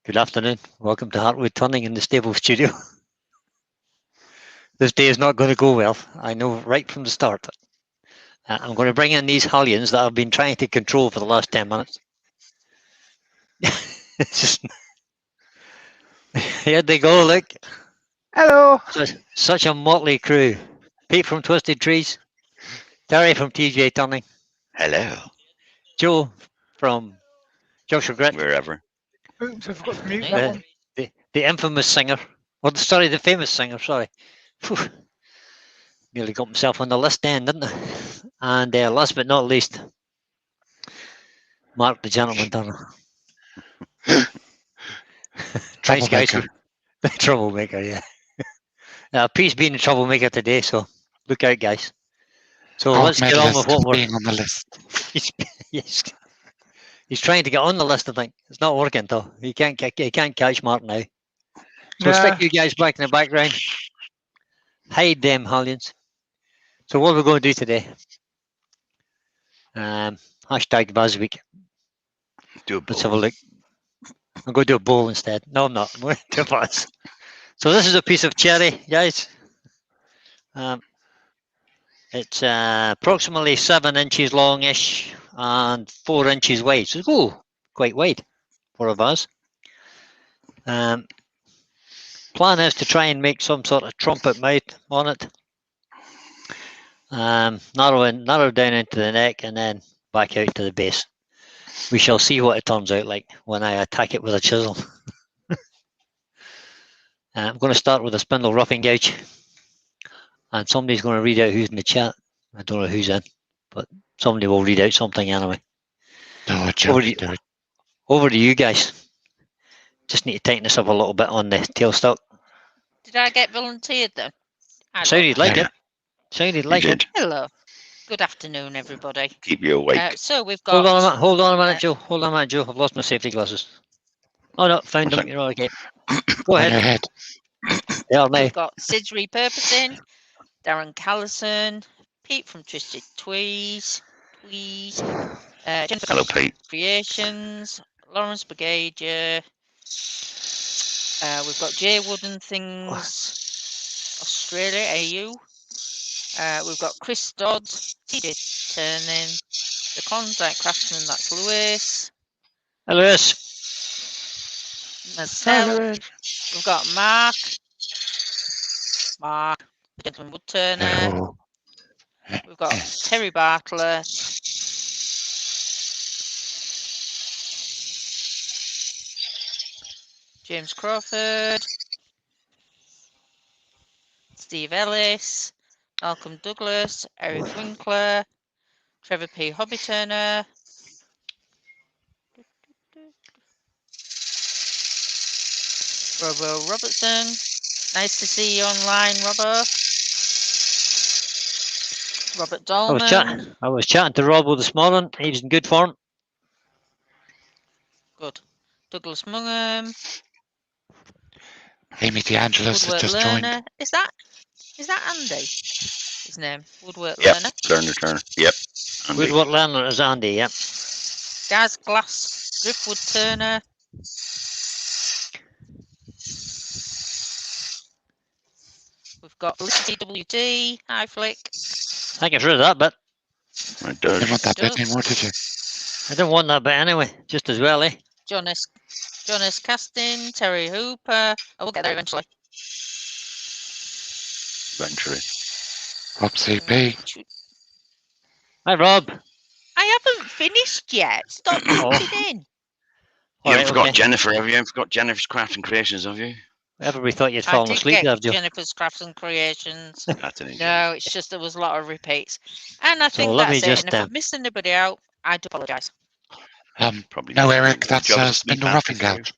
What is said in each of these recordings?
Good afternoon. Welcome to Woodturning in the stable studio. This day is not going to go well. I know right from the start. I'm going to bring in these Hellions that I've been trying to control for the last 10 minutes. Here they go, look. Hello. Such a motley crew. Pete from Twisted Trees. Terry from TJ Turning. Hello. Joe from Joshua Grit. Wherever. Oops, I forgot to mute that one. The infamous singer. Or sorry, the famous singer, sorry. Whew. Nearly got himself on the list then, didn't I? And last but not least, Mark the Gentleman Turner. Thanks, guys. The troublemaker, yeah. Pete's been a troublemaker today, so look out, guys. So let's get on with what we're being on the list. He's trying to get on the list. I think it's not working though. He can't catch Mark now. So stick you guys back in the background. Hide them Hellions. So what we're going to do today? Hashtag Vase Week. Let's have a look. I'm going to do a bowl instead. No, I'm not. I'm going to do a vase. So this is a piece of cherry, guys. It's approximately 7 inches long-ish and 4 inches wide. So quite wide for a vase. Plan is to try and make some sort of trumpet mouth on it. Narrow down into the neck and then back out to the base. We shall see what it turns out like when I attack it with a chisel. I'm going to start with a spindle roughing gouge. And somebody's going to read out who's in the chat. I don't know who's in, but somebody will read out something anyway. No, Over to you guys. Just need to tighten this up a little bit on the tailstock. Did I get volunteered then? Sounded like it. Sounded like it. Hello. Good afternoon, everybody. Keep you awake. So we've got... Hold on a minute, Joe. Hold on a minute, Joe. I've lost my safety glasses. Oh, no. Found them. You're all okay. Go ahead. They are now. We've got Sid's Repurposing, Darren Callison, Pete from Twisted Tweez, Jennifer Hello, Pete. Creations, Lawrence Bagager. We've got Jay Wooden Things, Australia, AU. We've got Chris Dodd, TJ Turning, the Klondike Craftsman, that's Lewis. Hello, Lewis. Myself. We've got Mark, the Gentleman Woodturner. Hello. We've got Terry Bartlett. James Crawford. Steve Ellis. Malcolm Douglas. Eric Winkler. Trevor P. Hobbyturner. Robo Robertson. Nice to see you online, Robbo. Robert Dolman. I was chatting to Robbo this morning. He was in good form. Good. Douglas Mungham. Amy DeAngelis has just joined. Is that Andy? His name? Woodwork Yep. Learner. Turner. Yep. Andy. Woodwork Learner is Andy, yep. Gaz Glass Driftwood Turner. We've got TWT. Hi, Flick. I get rid of that bit. I didn't want that bit anymore, did you? I didn't want that bit anyway, just as well, eh? Jonas Casting, Terry Hooper. I will get there eventually. Rob CP. Hi, Rob. I haven't finished yet. Stop putting in. You haven't forgot Jennifer, have you? You haven't forgot Jennifer's Crafts and Creations, have you? Everybody thought you'd fallen asleep, have you? Jennifer's Crafts and Creations. No, it's just there was a lot of repeats. And I think that's it. And if I've missed anybody out, I do apologise. Probably no, Eric, that's a spindle roughing gouge.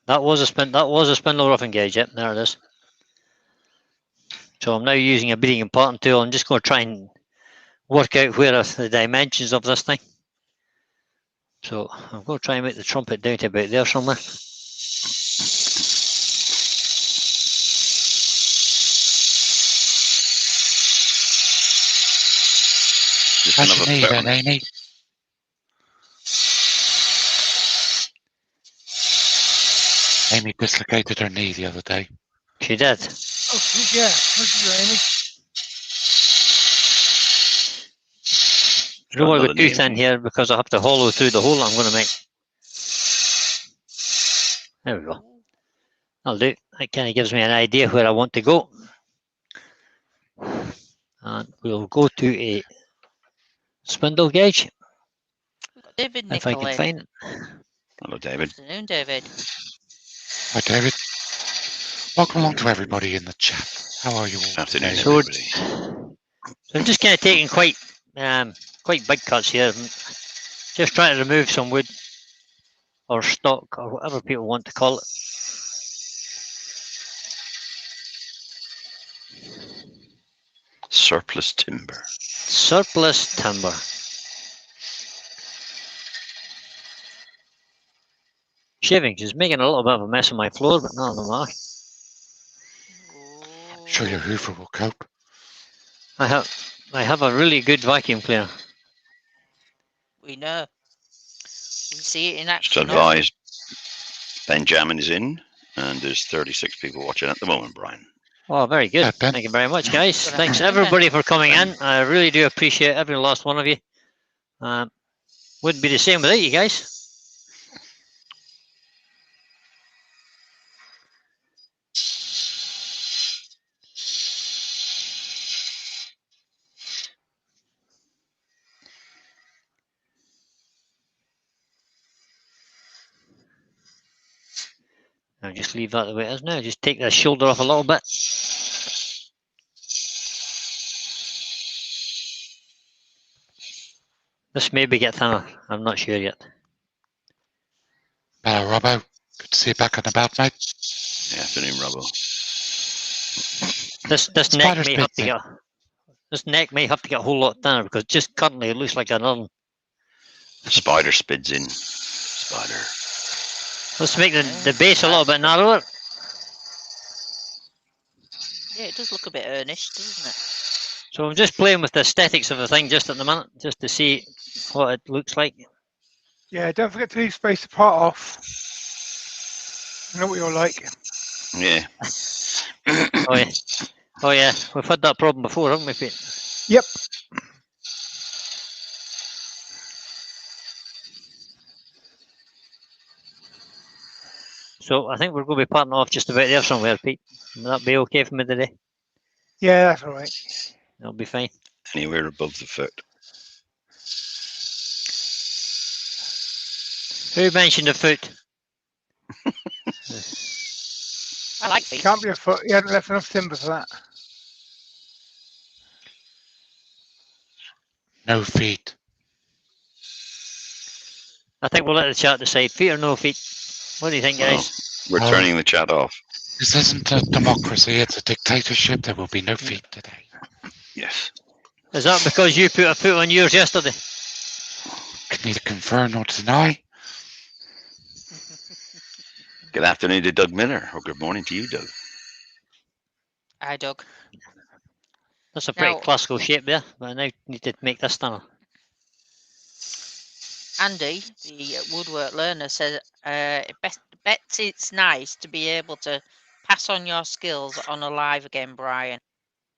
That was a spindle roughing gouge, yep, there it is. So I'm now using a beading and parting tool. I'm just going to try and work out where are the dimensions of this thing. So I'm going to try and make the trumpet down to about there somewhere. How's your knee then, Amy? Amy dislocated her knee the other day. She did. Oh, yeah. What's your Amy? I don't want to Another go too knee. thin here because I have to hollow through the hole I'm going to make. There we go. That'll do. That kind of gives me an idea where I want to go. And we'll go to a spindle gauge We've got David if I can Nicolay. find it. Hello, David. Afternoon, David. Hi, David. Welcome along to everybody in the chat. How are you all? Afternoon, today? So- everybody. So I'm just kind of taking quite big cuts here. Just trying to remove some wood or stock or whatever people want to call it. Surplus timber. Surplus timber. Shavings is making a little bit of a mess of my floor, but not on the mark. Sure your hoover will cope. I have a really good vacuum cleaner. We know. We see it in Just action. advised, Benjamin is in, and there's 36 people watching at the moment, Brian. Oh, very good. Hi, Ben. Thank you very much, guys. Good Thanks afternoon, everybody for coming in. I really do appreciate every last one of you. Wouldn't be the same without you guys. I'll just leave that the way it is now. Just take the shoulder off a little bit. This maybe get thinner. I'm not sure yet. Hello, Robbo. Good to see you back on the bout, mate. Good afternoon, Robbo. This neck Spider's may big have to thing. get this neck may have to get a whole lot thinner because just currently it looks like an oven. Spider spids in. Spider. Let's make the base a little bit narrower. Yeah, it does look a bit earnest, doesn't it? So I'm just playing with the aesthetics of the thing just at the minute, just to see what it looks like. Yeah, don't forget to leave space to part off. You know what you're like. Yeah. Oh yeah, oh yeah. We've had that problem before, haven't we, Pete? Yep. So I think we're going to be parting off just about there somewhere, Pete. Will that be okay for me today? Yeah, that's all right. That'll be fine. Anywhere above the foot. Who mentioned the foot? I like these. Can't be a foot. You hadn't left enough timber for that. No feet. I think we'll let the chat decide. Feet or no feet? What do you think, guys? We're turning the chat off. This isn't a democracy, it's a dictatorship. There will be no feet today. Yes. Is that because you put a foot on yours yesterday? Can neither confirm nor deny. Good afternoon to Doug Miller, or good morning to you, Doug. Hi, Doug. That's a pretty Now- classical shape there, but I now need to make this thinner. Andy, the woodwork learner, says bets it's nice to be able to pass on your skills on a live again, Brian.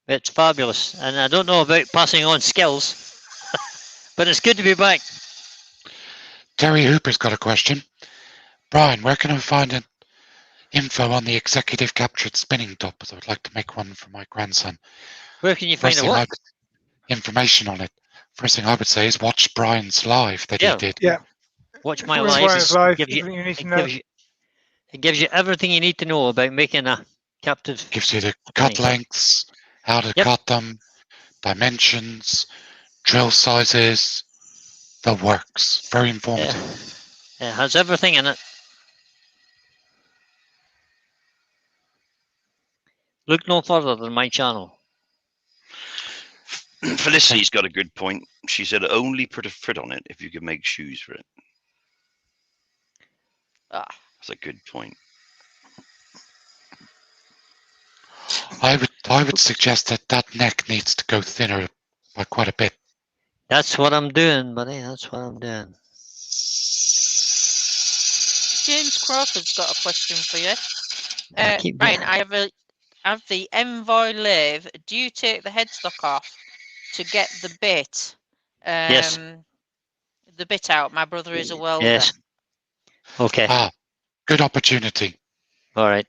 It's fabulous, and I don't know about passing on skills, but it's good to be back. Terry Hooper's got a question. Brian, where can I find an info on the executive captured spinning top? As I would like to make one for my grandson. Where can you find First a thing what? information on it. First thing I would say is watch Brian's live that Yeah. he did. Yeah. Watch my Where's live. Brian's live? Gives you- Everything you need to It know. gives you, it gives you everything you need to know about making a captive. Gives you the cut lengths, how to Yep. cut them, dimensions, drill sizes, the works. Very informative. It has everything in it. Look no further than my channel. Felicity's got a good point. She said only put a foot on it if you can make shoes for it. Ah, That's a good point. I would suggest that neck needs to go thinner by quite a bit. That's what I'm doing, buddy. That's what I'm doing. James Crawford's got a question for you. Keep Brian, going. I have the Envoy lathe. Do you take the headstock off to get the bit? Yes. The bit out. My brother is a welder. Yes. Okay. Ah, good opportunity. All right.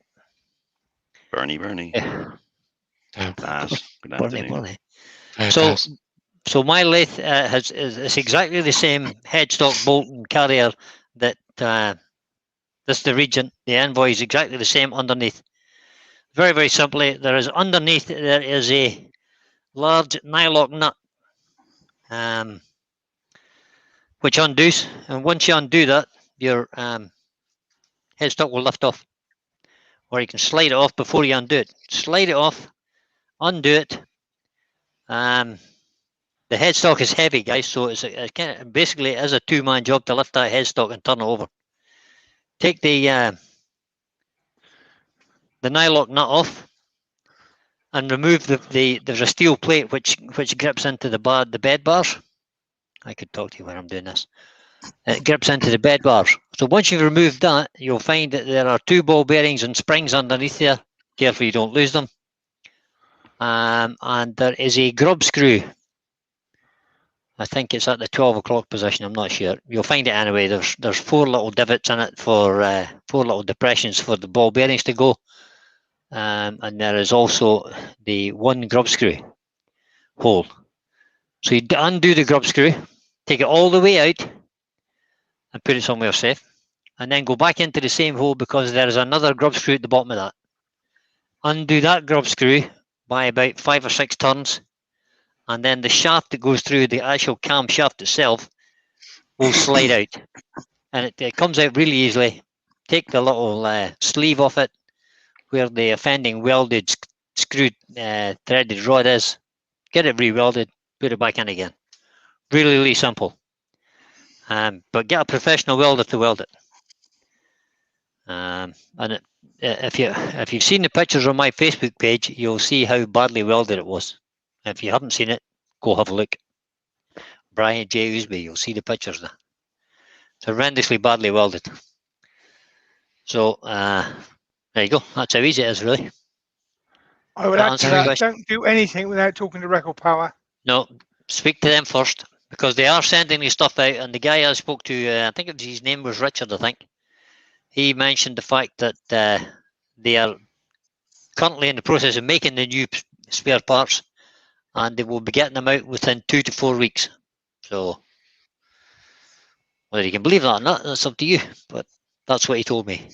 Bernie. Yeah. Oh, Baz, good Bernie, afternoon. Bernie. hey, So, Baz. so my lathe is exactly the same headstock bolt and carrier that this the Regent. The Envoy is exactly the same underneath. Very, very simply, there is underneath there is a large nylock nut, which undoes, and once you undo that, your headstock will lift off, or you can slide it off before you undo it. Slide it off, undo it. The headstock is heavy, guys, so it's basically it is a two-man job to lift that headstock and turn it over. Take the nylock nut off and remove there's a steel plate which grips into the bed bars. I could talk to you when I'm doing this. It grips into the bed bars. So once you've removed that, you'll find that there are two ball bearings and springs underneath there. Careful you don't lose them. And there is a grub screw. I think it's at the 12 o'clock position. I'm not sure. You'll find it anyway. There's four little divots in it for four little depressions for the ball bearings to go. And there is also the one grub screw hole. So you undo the grub screw, take it all the way out, and put it somewhere safe, and then go back into the same hole because there is another grub screw at the bottom of that. Undo that grub screw by about 5 or 6 turns, and then the shaft that goes through the actual camshaft itself will slide out, and it comes out really easily. Take the little sleeve off it where the offending welded screwed threaded rod is, get it re-welded, put it back in again. Really, really simple. But get a professional welder to weld it. And if you've seen the pictures on my Facebook page, you'll see how badly welded it was. If you haven't seen it, go have a look. Brian J. Ousby, you'll see the pictures there. It's horrendously badly welded. So there you go. That's how easy it is, really. I would That add to answers your that, question? don't do anything without talking to Record Power. No, speak to them first because they are sending me stuff out. And the guy I spoke to, I think his name was Richard, I think. He mentioned the fact that they are currently in the process of making the new spare parts, and they will be getting them out within 2 to 4 weeks. So whether you can believe that or not, that's up to you. But that's what he told me.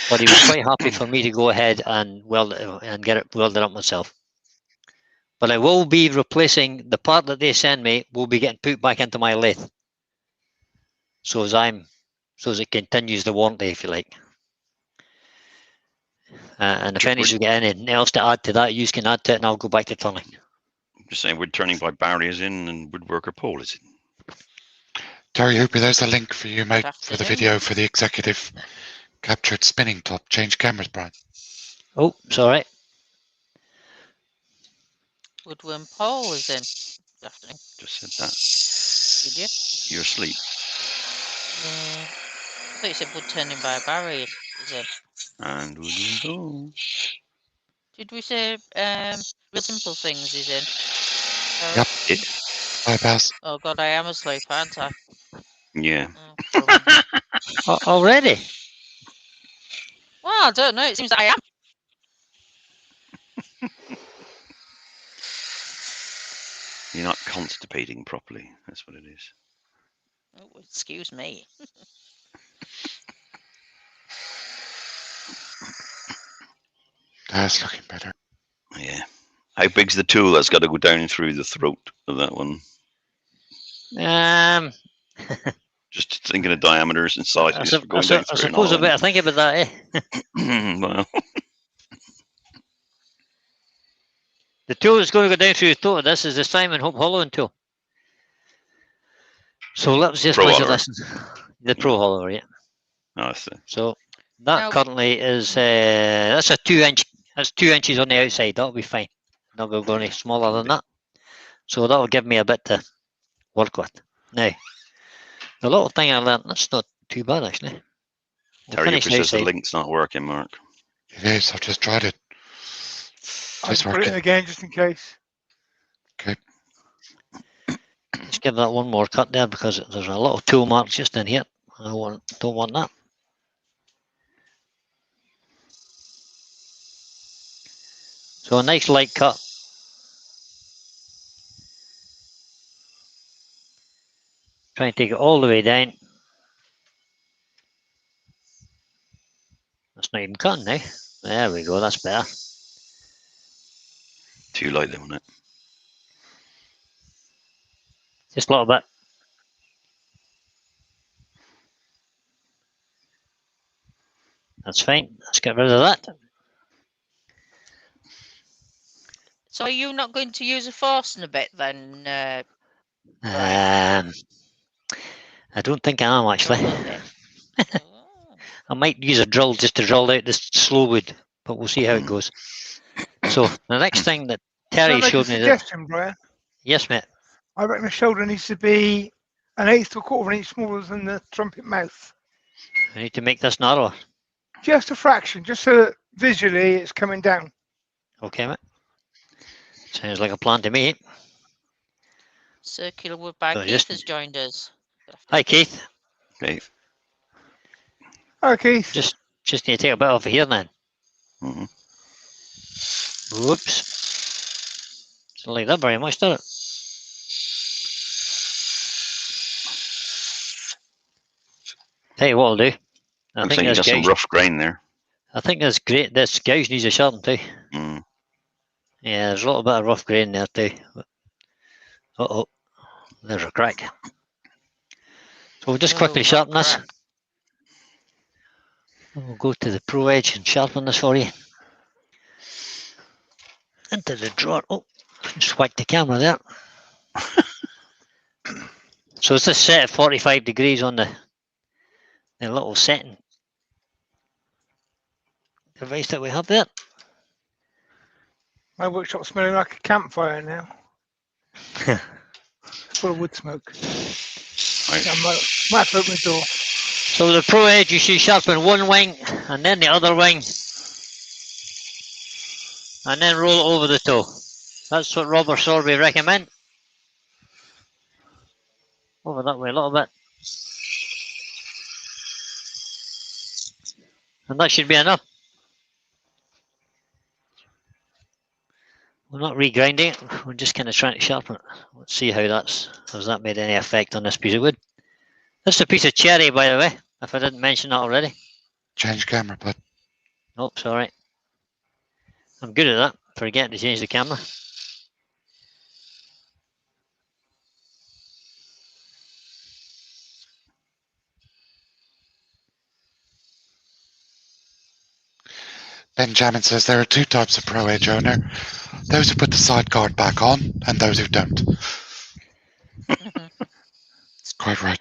But he was quite happy for me to go ahead and weld it and get it welded up myself. But I will be replacing the part that they send me. Will be getting put back into my lathe. So as it continues the warranty, if you like. And if anybody's got anything else to add to that, you can add to it, and I'll go back to turning. Just saying, Woodturning by Barry is in, and Woodworker Paul is in. Terry Hooper, there's a link for you, mate, for the afternoon. video for the executive captured spinning top. Change cameras, Brian. Oh, it's all right. Woodworm Paul is in. Good afternoon. Just said that. Did you? You're asleep. I thought you said Woodturning by Barry is in. And Woodworm Paul. Did we say Real Simple Things is in? Yep. It. Bye, Baz. Oh God, I am asleep, aren't I? Yeah. Oh, crumbs. Already? Well, I don't know. It seems that I am. You're not constipating properly. That's what it is. Oh, excuse me. That's looking better. Yeah. How big's the tool that's got to go down through the throat of that one? Just thinking of diameters and sizes for going down I through. suppose I better think about that, eh? Well, The tool that's going to go down through the throat of this is the Simon Hope hollowing tool. So let's just Pro measure hollower. this. The Pro Hollower, yeah. I see. So that Now- currently is that's a 2 inch. That's 2 inches on the outside. That'll be fine. Not going to go any smaller than that. So that'll give me a bit to work with. Now, the little thing I learned, that's not too bad actually. We'll Terry finish Hooper says the outside. link's not working, Mark. It is. I've just tried it. I'll It's put it working. in again just in case. Okay. Let's give that one more cut there because there's a lot of tool marks just in here. I don't want that. So a nice light cut. Try and take it all the way down. That's not even cutting now. There we go, that's better. Too light though, isn't it? Just a little bit. That's fine. Let's get rid of that. So are you not going to use a force in a bit then? I don't think I am actually. Oh. I might use a drill just to drill out this slow wood, but we'll see how it goes. So the next thing that Can I Terry make a showed me that. suggestion, Brian? Yes, mate. I reckon the shoulder needs to be 1/8 to 1/4 of an inch smaller than the trumpet mouth. I need to make this narrower. Just a fraction, just so that visually it's coming down. Okay, mate. Sounds like a plan to me. Circular wood bag. So Keith just- has joined us. Hi, Keith. Okay. Okay, Just need to take a bit off of here then. hmm Whoops. Doesn't like that very much, does it? Tell you what I'll do. I Looks think like you this got some gouge. rough grain there. I think this great. This gouge needs a sharpen too. Mm. Yeah, there's a little bit of rough grain there too. Oh, there's a crack. So we'll just quickly Oh, sharpen what this. crack. And we'll go to the Pro Edge and sharpen this for you. Into the drawer. Oh, just whacked the camera there. So it's this set at 45 degrees on the little setting device that we have there. my workshop's smelling like a campfire now. It's full of wood smoke. Right. I might have to open the door. So with the Pro Edge, you should sharpen one wing and then the other wing. And then roll it over the toe. That's what Robert Sorby recommend. Over that way a little bit. And that should be enough. We're not regrinding it, we're just kind of trying to sharpen it. Let's see how has that made any effect on this piece of wood. This is a piece of cherry, by the way, if I didn't mention that already. Change camera, but Oh, sorry. I'm good at that, forgetting to change the camera. Benjamin says there are two types of Pro Edge owner. Those who put the side guard back on and those who don't. It's quite right.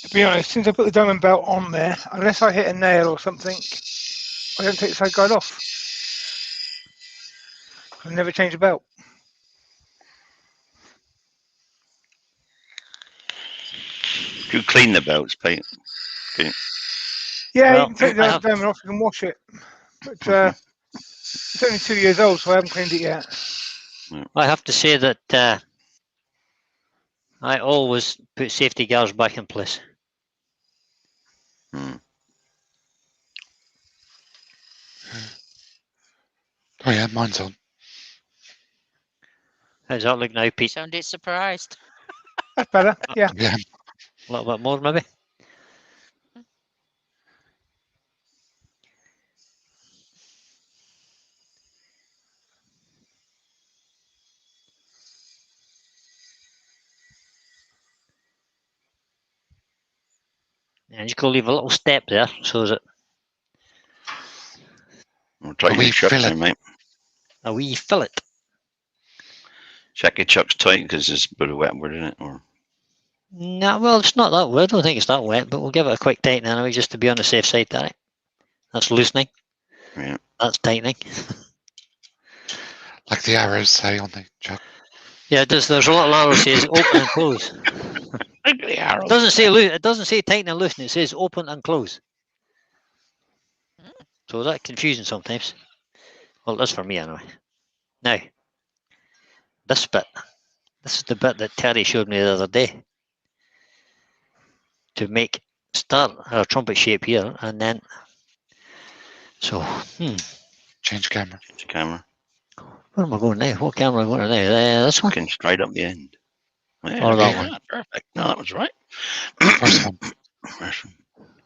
To be honest, since I put the diamond belt on there, unless I hit a nail or something, I don't take the side guard off. I never change the belt. You clean the belts, Pete. Yeah, Well, you can take the I have- diamond off, you can wash it. But it's only 2 years old, so I haven't cleaned it yet. I have to say that I always put safety guards back in place. Hmm. Oh yeah, mine's on. How's that look now, You Pete? sounded surprised. That's better, yeah. Yeah. A little bit more, maybe? And you can leave a little step there, so that We'll tighten We your chucks fill it. in, mate. a wee fillet. Check your chucks tight because there's a bit of wet wood in it. Or No, well, it's not that wet. I don't think it's that wet, but we'll give it a quick tighten anyway, just to be on the safe side. That That's loosening. yeah. That's tightening. Like the arrows say on the chuck. Yeah, there's a lot of arrows says open and close. Ugly arrow. It doesn't say it doesn't say tighten and loosen. It says open and close. So that's confusing sometimes. Well, that's for me anyway. Now, this bit. This is the bit that Terry showed me the other day. To start our trumpet shape here, and then. So, Change camera. It's a camera. where am I going now? What camera am I going to now? This one? Looking straight up the end. Yeah, Or that okay, one? yeah, perfect. No, that was right. First one. First one.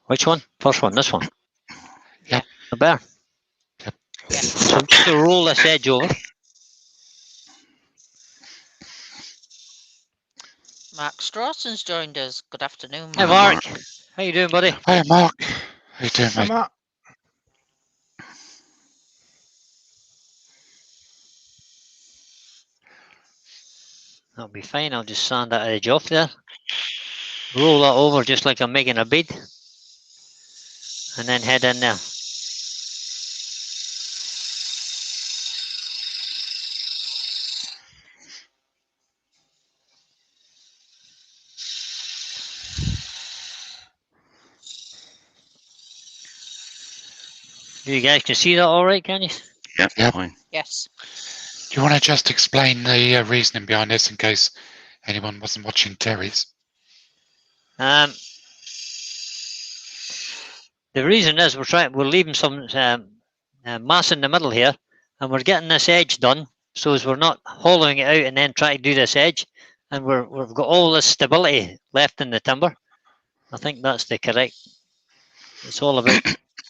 Which one? First one. This one. Yep. The bear. Yep. Yeah. So I'm just to roll this edge over. Mark Strawson's joined us. Good afternoon, Hey, Mark. Mark. How you doing, buddy? Hi, Mark. How you doing, I'm mate? up. That'll be fine. I'll just sand that edge off there. Roll that over just like I'm making a bead. And then head in there. You guys can see that all right, can you? Yep, Yep. fine. Yes. Do you want to just explain the reasoning behind this in case anyone wasn't watching Terry's? The reason is we're leaving some mass in the middle here, and we're getting this edge done, so as we're not hollowing it out and then trying to do this edge, and we've got all this stability left in the timber. I think that's the correct. It's all about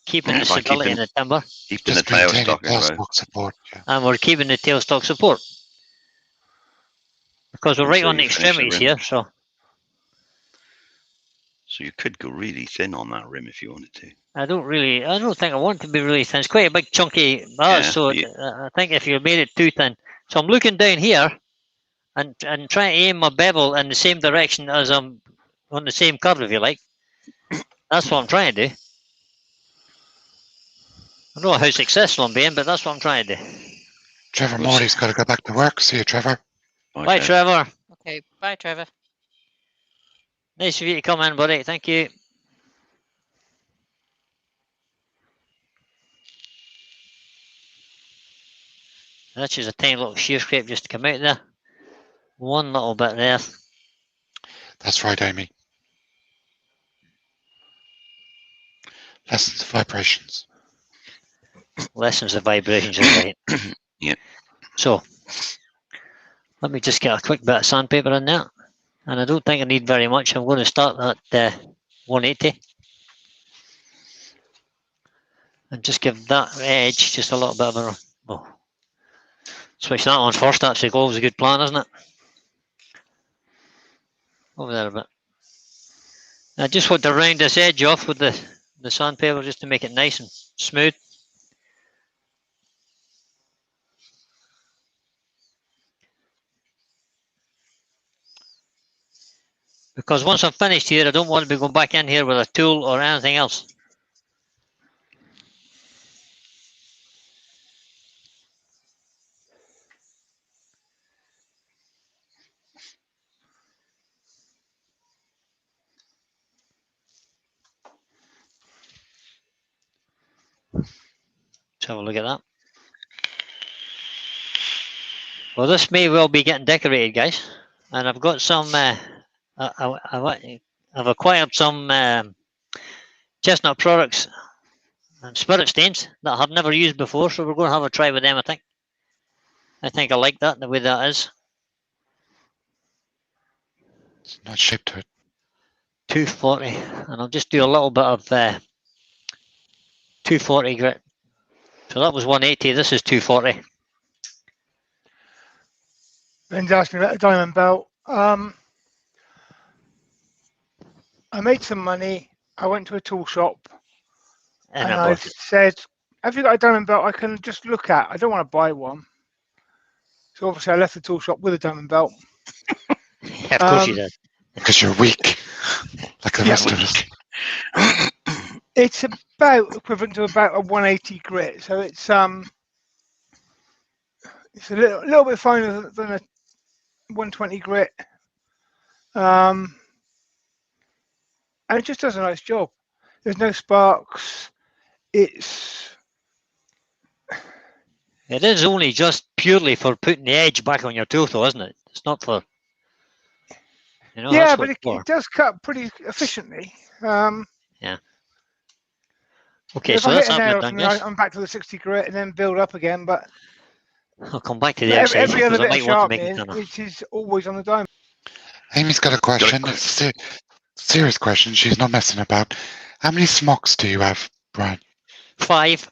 keeping the By stability in keeping- the timber, Keeping the Just tail maintaining stock as well. tailstock support. Yeah. and we're keeping the tailstock support because we're And right so on the you finish the extremities rim. here. So So you could go really thin on that rim if you wanted to. I don't think I want to be really thin. It's quite a big chunky vase, Yeah, so but you- I think if you made it too thin. So I'm looking down here and trying to aim my bevel in the same direction as I'm on the same curve, if you like. That's what I'm trying to do. I don't know how successful I'm being, but that's what I'm trying to do. Trevor Oops. Morley's got to go back to work. See you, Trevor. Bye, Okay. Trevor. Okay. Bye, Trevor. Nice of you to come in, buddy. Thank you. That's just a tiny little shear scrape just to come out there. One little bit there. That's right, Amy. Lessons of vibrations. Lessons of vibrations, is right. Yep. So, let me just get a quick bit of sandpaper in there. And I don't think I need very much. I'm going to start at 180. And just give that edge just a little bit of a... Oh. Switch that on first. That's always a good plan, isn't it? Over there a bit. I just want to round this edge off with the sandpaper just to make it nice and smooth. Because once I'm finished here, I don't want to be going back in here with a tool or anything else. Let's have a look at that. Well, this may well be getting decorated, guys. And I've got some... I've acquired some chestnut products and spirit stains that I've never used before, so we're going to have a try with them, I think. I think I like that, the way that is. It's not shaped to it. 240, and I'll just do a little bit of 240 grit. So that was 180, this is 240. Ben's asked me about a diamond belt. I made some money. I went to a tool shop And and I said, have you got a diamond belt I can just look at? I don't want to buy one. So obviously I left the tool shop with a diamond belt. yeah, of course you did. Because you're weak, like the Yeah, rest of us. It's about equivalent to about a 180 grit. So it's a little bit finer than a 120 grit. and it just does a nice job. There's no sparks. It is only just purely for putting the edge back on your tool, though, isn't it? It's not for. yeah, that's but what it's for. it does cut pretty efficiently. Okay, If so I that's hit a nail happening or done, something, yes. I'm back to the 60 grit and then build up again. But I'll come back to the every, outside every other because I bit of might want to make it sharpening, thinner. it is always on the diamond. Amy's got a question. It's a serious question. She's not messing about. How many smocks do you have, Brian? 5.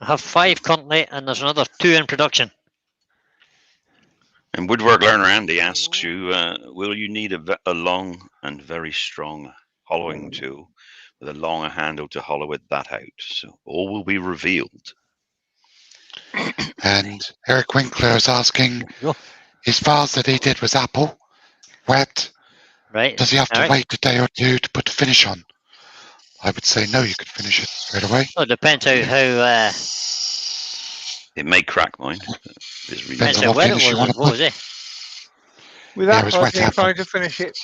I have 5 currently, and there's another 2 in production. And Woodwork Learner Andy asks you, will you need a long and very strong hollowing tool with a longer handle to hollow that out? So all will be revealed. And Eric Winkler is asking, his vase that he did was apple, wet. Right. Does he have to Eric? wait a day or two to put the finish on? I would say no, you could finish it straight away. Well, it depends how It may crack mine. There's really Depends depends on how what wet it finish you was. want to What was put. it? With Yeah, it that, was I wet think apple. trying to finish it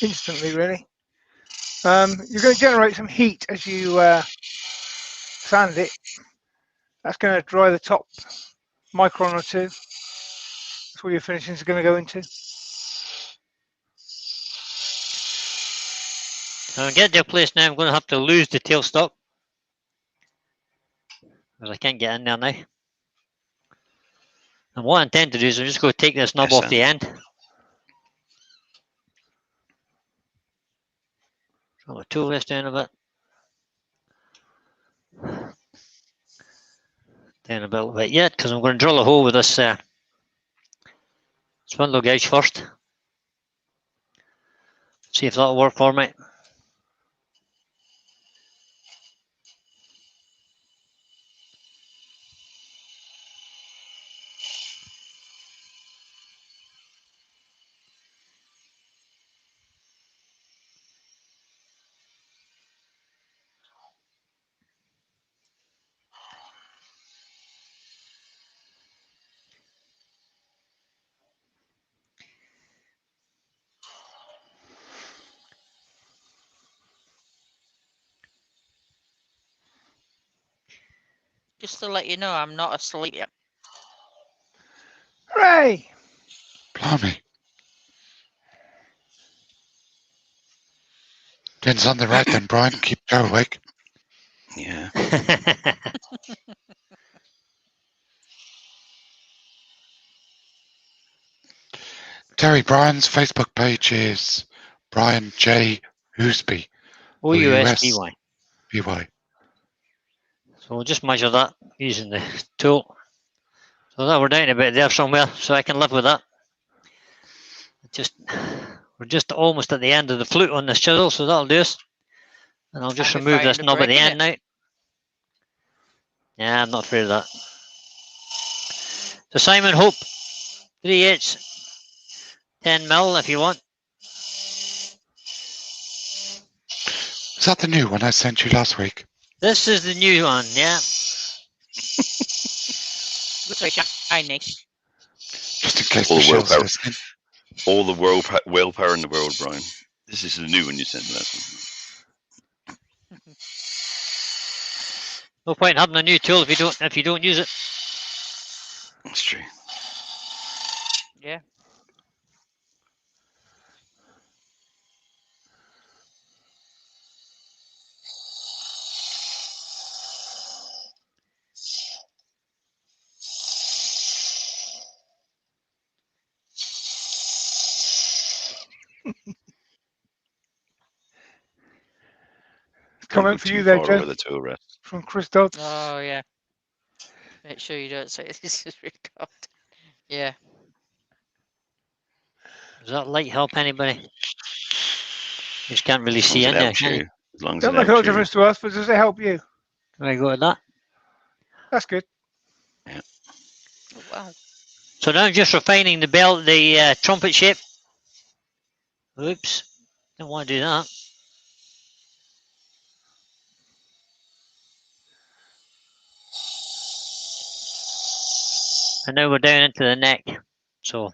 instantly, really. You're going to generate some heat as you sand it. That's going to dry the top micron or 2. That's where your finishing is going to go into. When I get to a place now, I'm going to have to lose the tailstock because I can't get in there now. And what I intend to do is I'm just going to take this knob off the end. Drop the tool rest down a bit. Down a little bit yet, because I'm going to drill a hole with this spindle gouge first. See if that'll work for me. Just to let you know, I'm not asleep yet. Hooray! Blimey. Din's on the right then, Brian. Keep Joe awake. Yeah. Terry, Brian's Facebook page is Brian J. Hoosby. OUSBY. BY. So we'll just measure that using the tool. So that we're down a bit there somewhere, so I can live with that. We're just almost at the end of the flute on this chisel, so that'll do us. And I'll just remove this knob at the end now. Yeah, I'm not afraid of that. So Simon Hope, 3/8, 10mm if you want. Is that the new one I sent you last week? This is the new one, yeah. Looks very shiny. Just in case All the Michelle's willpower. listening. All the willpower in the world, Brian. This is the new one you sent last week. No point in having a new tool if you don't use it. That's true. Yeah. Comment for you there, Joe. Over the tool rest. From Chris Dodd. Oh yeah. Make sure you don't say this is recorded. Yeah. Does that light help anybody? You just can't really As long see as in it there, helps can you. you? As long as Don't it make a lot helps of you. difference to us, but does it help you? Can I go with that? That's good. Oh, wow. So now I'm just refining the trumpet shape. Oops, don't want to do that. And now we're down into the neck. So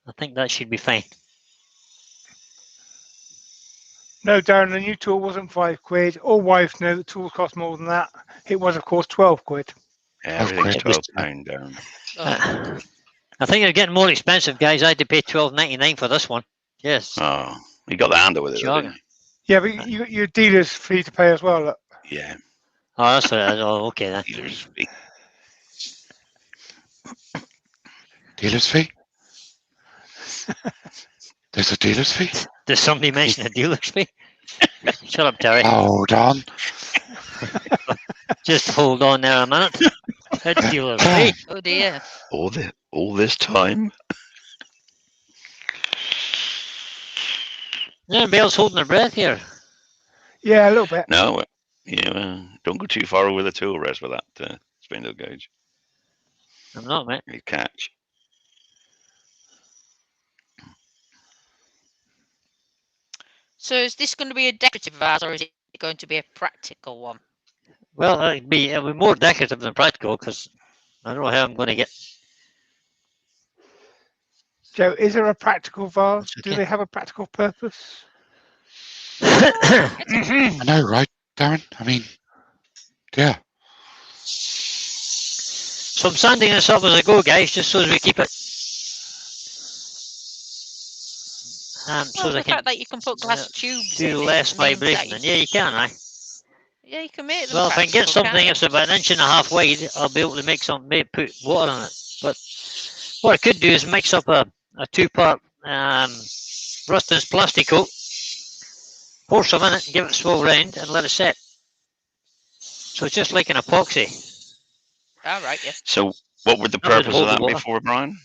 I think that should be fine. No, Darren, the new tool wasn't £5. All wives know that tools cost more than that. It was, of course, £12. Everything's quid. £12 down. Oh, I think they're getting more expensive, guys. I had to pay $12.99 for this one. Yes. Oh, you got the handle with it, though, didn't Yeah, but you got your dealer's fee to pay as well. Look. you? Yeah, Oh, that's what it is. Oh, okay then. dealer's fee. Dealer's fee? There's a dealer's fee? Did somebody mention a dealer's fee? Shut up, Terry. Hold on. Just hold on there a minute. A dealer's fee. oh dear. All this time? Anybody else holding their breath here? Yeah, a little bit. No, don't go too far over the tool rest with that spindle gauge. I'm not, mate. You catch. So is this going to be a decorative vase or is it going to be a practical one? Well, it'd be more decorative than practical because I don't know how I'm going to get. Joe, is there a practical vase? That's Do okay. they have a practical purpose? I know, right, Darren? I mean, yeah. So I'm sanding this up as I go, guys, just so as we keep it. Well, So the they can fact that you can put glass tubes do in it less means that vibration. And yeah, you can, right? Yeah, you can make them. Well, if I can get practical, something can't that's about an inch and a half wide, I'll be able to make some, maybe put water in it. But what I could do is mix up a two-part Rustin's plastic coat, pour some in it, and give it a swirl round, and let it set. So it's just like an epoxy. you? All right, yes. So, what would the That would purpose hold of the that be water. for, Brian?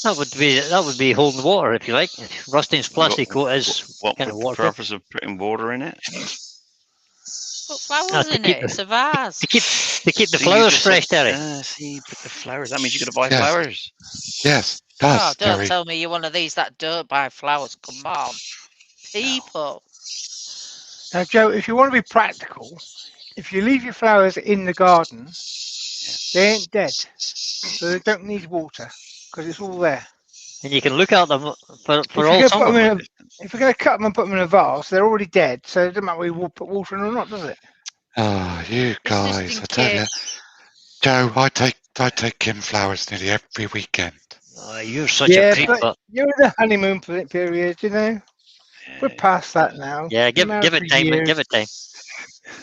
That would be holding water, if you like. Rustin's plastic coat is What kind would of the waterproof. purpose of putting water in it? Put flowers to in keep it. the- It's a vase. To keep the So you flowers just fresh, said, Terry. see, put the flowers. That means you got to buy Yes. flowers. Yes, Oh, does, don't Terry. tell me you're one of these that don't buy flowers. Come on. People. Now, Joe, if you want to be practical, if you leave your flowers in the garden, they ain't dead. So they don't need water because it's all there. And you can look at them for If you're all gonna put summer. them in if you're going to cut them and put them in a vase, they're already dead. So it doesn't matter whether you put water in or not, does it? Oh, you It's just guys, in I tell you. case. Joe, I take Kim flowers nearly every weekend. Oh, you're such Yeah, a creep. but you're in the honeymoon period, you know. We're past that now. Yeah, give Married it for time, mate, years. give it time.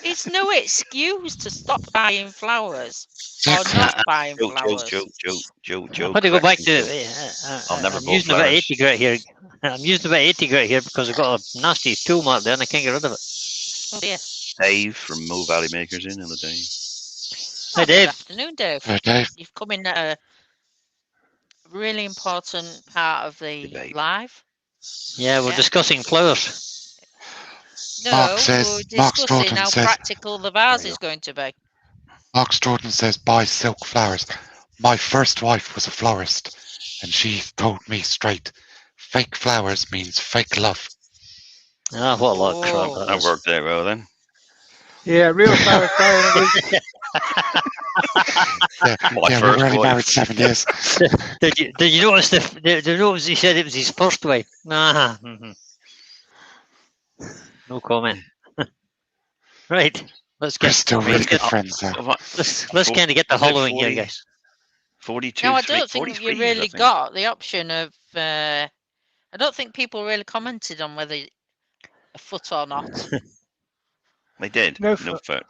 It's no excuse to stop buying flowers or Exactly. not buying Joe, flowers. Joe. I've got to go back correct to. me, I'll never I'm bought using about flowers. 80 grit here. I'm using about 80 grit here because I've got a nasty tool mark there and I can't get rid of it. Oh, dear. Dave from Mill Valley Makers in. Hello, Dave. Hi, Oh, Dave. Good afternoon, Dave. Right, Dave. You've come in at a really important part of the Debate. live. Yeah, we're Yeah. discussing flowers. No, Mark says- we're Mark discussing Stoughton how says- practical the vase There you is going to be. Mark Stoughton says, buy silk flowers. My first wife was a florist, and she told me straight, fake flowers means fake love. Ah, what a lot of Oh. crap That is. worked out well then. Yeah, real flowers die in a week. Yeah, My yeah, we first were only wife. married 7 years. Did you notice did you notice he said it was his first wife? Nah. No comment. Right. Let's We're get still really let's good get, friends, though. let's kind of get the Was it hollowing here, 40? guys. 42. No, I three- don't think 43, you I really think. got the option of. I don't think people really commented on whether a foot or not. They did. No No foot. foot.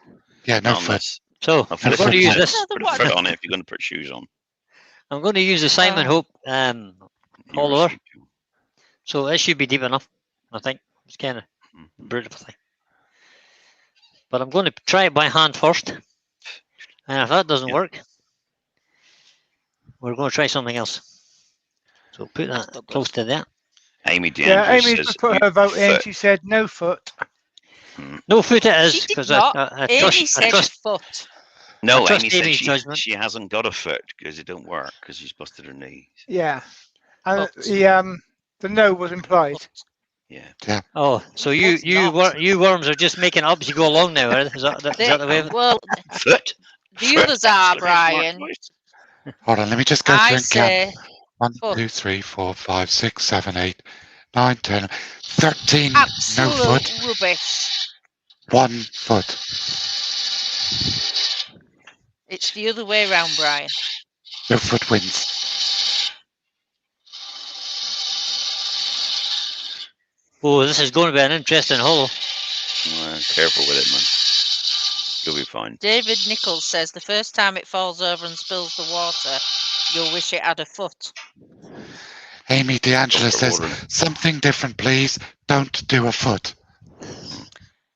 Yeah, no Not foot. unless. So I'll I'm put going to use foot. this. No, Put what- a foot on it if you're going to put shoes on. I'm going to use the Simon Hope You follower. receive to. So it should be deep enough. I think it's kind of Mhm. brutal thing. But I'm going to try it by hand first. And if that doesn't Yeah. work, we're going to try something else. So put that That's not good. close to that. Amy DeAndrews Yeah, Amy says just put you her vote in. foot. She said no foot. No foot it is She did because not. I Amy trust. I said trust. foot. No, I trust Amy said Amy's judgment. she hasn't got a foot because it don't work because she's busted her knees. Yeah, and Foot. the no was implied. Yeah. Oh, so you It's not. you worms are just making up as you go along now. Is that the way? Of it? Well, Foot. the Foot. others are, Exclamation mark Brian. twice. Hold on, let me just go I through and count. say 1, foot. 2, 3, 4, 5, 6, 7, 8, 9, 10, 13. No Absolute foot. rubbish. 1 foot. It's the other way around, Brian. No foot wins. Oh, this is going to be an interesting hole. Careful with it, man. You'll be fine. David Nichols says the first time it falls over and spills the water, you'll wish it had a foot. Amy DeAngela says, Ordering. something different, please. Don't do a foot.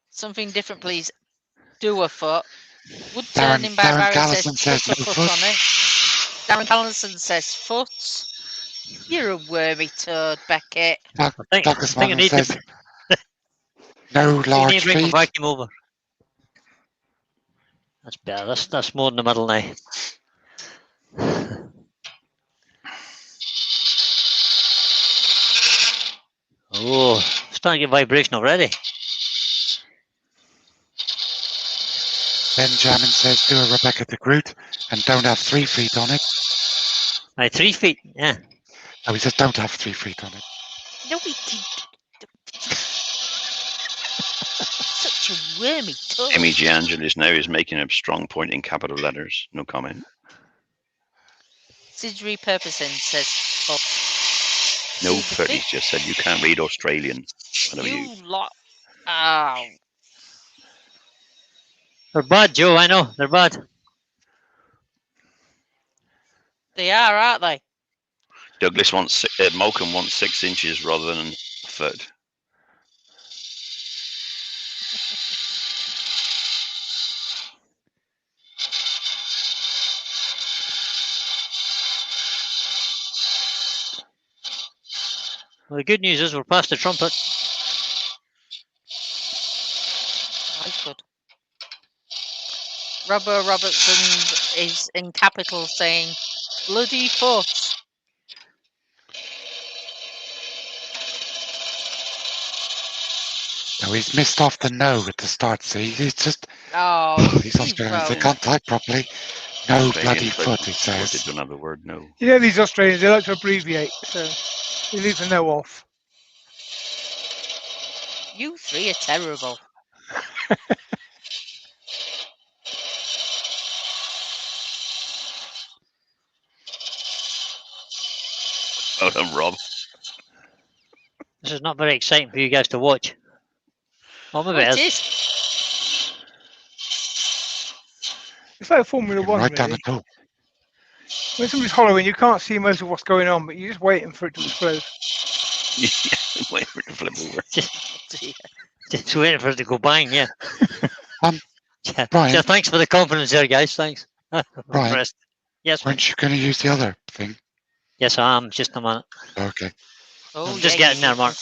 Something different, please. Do a foot. Darren Woodturning by Barry Gallison says says put a no foot foot. on it. Darren Gallison says foot. You're a wormy toad, Beckett. Douglas I think I Mann need says, to, no you need large to bring my feet. vacuum over. That's better. That's more in the middle now. Oh, starting to get vibration already. Benjamin says, do a Rebecca the Groot and don't have 3 feet on it. Right, 3 feet. Yeah. No, he says, don't have 3 feet on it. No, he didn't. Such a wormy toad. Amy Giangelis now is making a strong point in capital letters. No comment. Sidri Purposin says foot. No See the foot. He's just said you can't read Australian. Whatever you. You lot. Oh. They're bad, Joe. I know. They're bad. They are, aren't they? Douglas wants Malcolm wants 6 inches rather than a foot. Well, the good news is we're past the trumpet. That's good. Robert Robertson is in capital saying, bloody foot. No, he's missed off the no at the start, see? He's just, Oh, these Australians, they well. can't type properly. No Australian bloody folk foot, it They says. don't have the word no. You know these Australians, they like to abbreviate, so you leave the no off. You three are terrible. Well done, Rob. This is not very exciting for you guys to watch. Well, maybe Oh, it it is. is. It's like Formula One, Right down really. the top. When somebody's hollowing, you can't see most of what's going on, but you're just waiting for it to explode. Wait for it to flip over. Dear. Just waiting for it to go bang, yeah. Yeah. Brian. So thanks for the confidence there, guys. Thanks. Brian. Impressed. Yes, mate. Weren't you going to use the other thing? Yes, I am. Just a minute. Okay. Oh, I'm just yeah, getting there, Mark.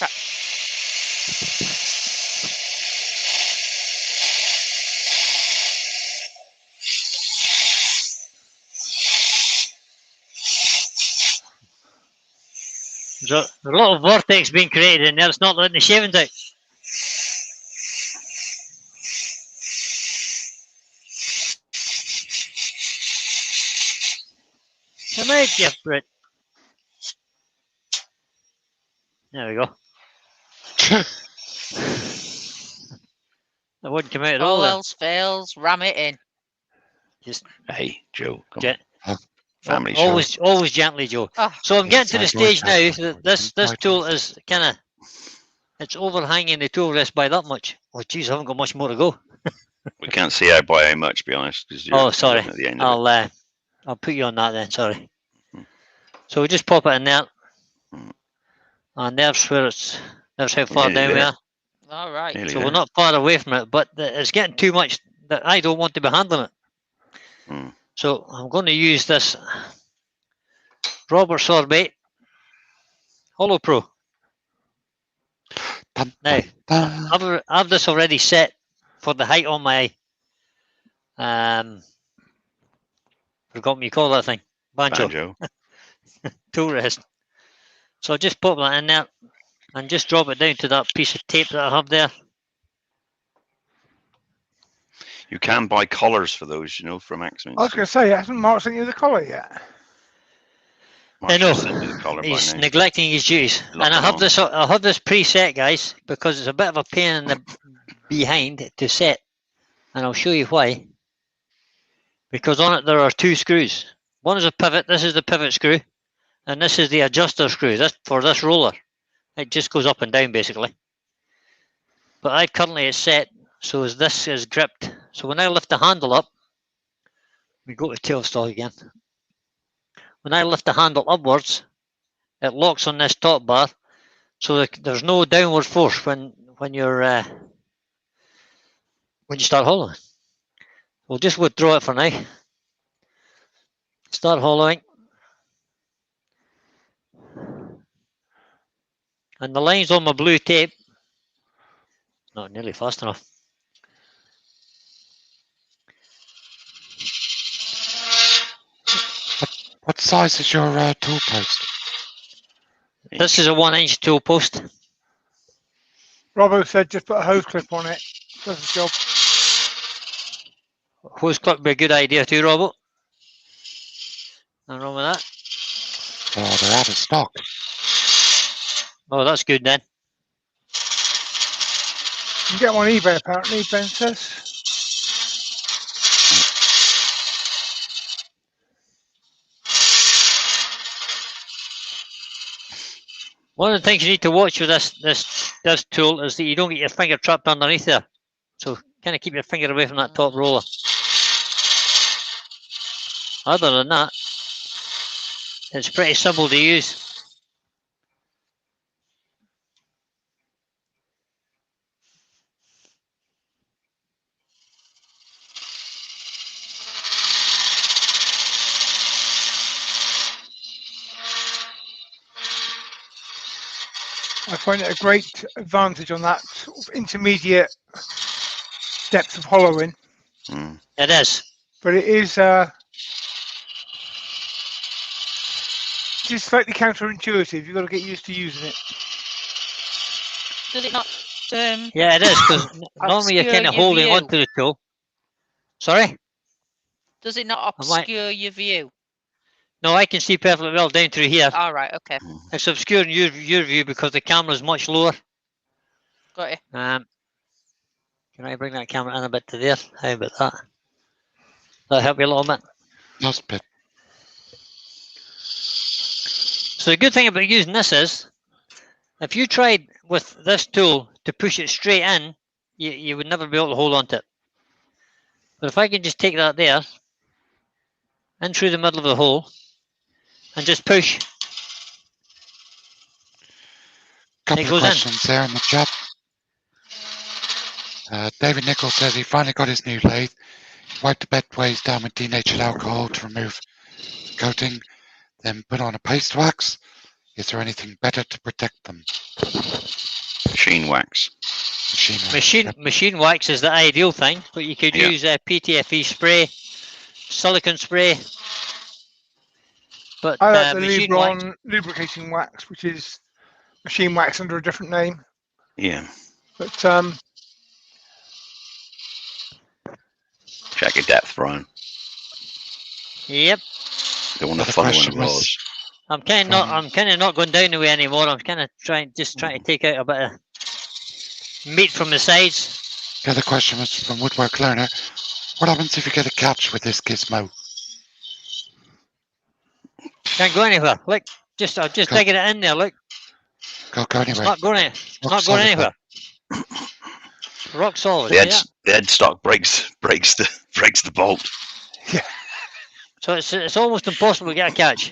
There's a lot of vortex being created in there. It's not letting the shavings out. Come out, you Brit. There we go. That wouldn't come out at all. All Then. else fails, ram it in. Just Hey, Joe. Come Gen- on. Family show. always gently, Joe. Oh, So I'm getting to the Yes, I stage know now that. that this tool is kind of, it's overhanging the tool rest by that much. Oh, geez, I haven't got much more to go. We can't see out by how much, to be honest. 'Cause you're Oh, sorry. looking at the end of it. I'll put you on that then. Sorry. Mhm. So we just pop it in there, Mhm. and there's where there's how far Nearly down we there. are. all right. Nearly So there. we're not far away from it, but it's getting too much that I don't want to be handling it. Mm. So I'm going to use this Robert Sorby Hollow Pro. Dun, Now, dun, dun. I've this already set for the height on my forgot what you call that thing, banjo Banjo. tool rest. So I'll just pop that in there and just drop it down to that piece of tape that I have there. You can buy collars for those, you know, from Axman. I was going to say, hasn't Mark sent you the collar yet? I know. Sent me the collar by He's name. neglecting his duties, and I have this. I have this preset, guys, because it's a bit of a pain in the behind to set, and I'll show you why. Because on it there are two screws. One is a pivot. This is the pivot screw, and this is the adjuster screw. This for this roller. It just goes up and down basically. But I currently it's set so as this is gripped. So when I lift the handle up, we go to tail stall again. When I lift the handle upwards, it locks on this top bar, so that there's no downward force when you start hollowing. We'll just withdraw it for now. Start hollowing. And the lines on my blue tape, not nearly fast enough. What size is your tool post? This is a 1-inch tool post. Robbo said just put a hose clip on it. Does the job. Hose clip would be a good idea too, Robert. Nothing wrong with that. Oh, they're out of stock. Oh, that's good then. You can get them on eBay apparently, Ben says. One of the things you need to watch with this tool is that you don't get your finger trapped underneath there. So kind of keep your finger away from that top roller. Other than that, it's pretty simple to use. I find it a great advantage on that sort of intermediate depth of hollowing. Mm. It is. But it is just slightly counterintuitive. You've got to get used to using it. Does it not? Yeah, it is, because normally you're obscure kind of your holding view? onto the tool. Sorry? Does it not obscure your view? No, I can see perfectly well down through here. All right. Okay. It's obscuring your view because the camera is much lower. Got it. Can I bring that camera in a bit to there? How about that? That'll help you a little bit. That's a bit. So the good thing about using this is, if you tried with this tool to push it straight in, you would never be able to hold on to it. But if I can just take that there, in through the middle of the hole, and just push, Couple it of goes in. questions there in the chat. David Nichols says he finally got his new lathe. Wiped the bed ways down with denatured alcohol to remove the coating, then put on a paste wax. Is there anything better to protect them? Machine wax. Machine wax is the ideal thing, but you could use PTFE spray, silicone spray. But I like the machine Lebron wax, lubricating wax, which is machine wax under a different name. Yeah. But Check your depth, Brian. yep. Don't want to Another follow in question the Mm. was- rows. I'm kind of not going down the way anymore. I'm kind of trying to take out a bit of meat from the sides. The other question was from Woodwork Learner. What happens if you get a catch with this gizmo? Can't go anywhere. Look, I'm just Go. digging it in there. Look, Go it's anywhere. not going. It's Rock not going solid, anywhere. Rock solid. The see head, that? the headstock breaks the bolt. So it's almost impossible to get a catch.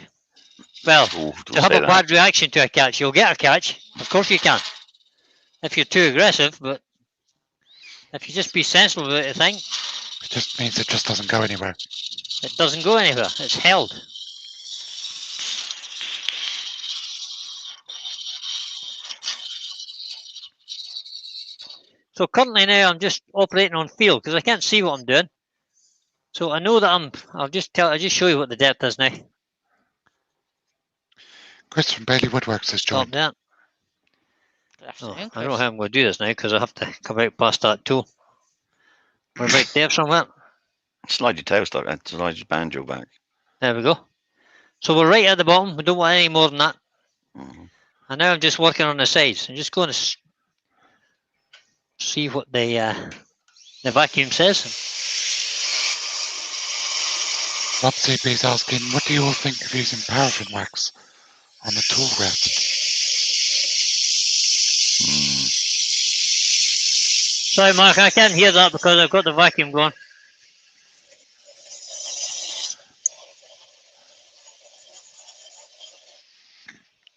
Well, Ooh, to don't have say a that. bad reaction to a catch, you'll get a catch. Of course you can, if you're too aggressive. But if you just be sensible about the thing, It just means it just doesn't go anywhere. it doesn't go anywhere. It's held. So currently now I'm just operating on feel because I can't see what I'm doing. So I know that I'll just show you what the depth is now. Chris from Bailey Woodworks has Stop joined. that. Good Oh, afternoon, I don't Chris. know how I'm going to do this now because I have to come out past that tool. We're about there somewhere. Slide your tailstock and slide your banjo back. There we go. So we're right at the bottom. We don't want any more than that. Mhm. And now I'm just working on the sides. I'm just going to see what the vacuum says. Rob CP's asking, what do you all think of using paraffin wax on the tool rest? Mm. Sorry, Mark, I can't hear that because I've got the vacuum going.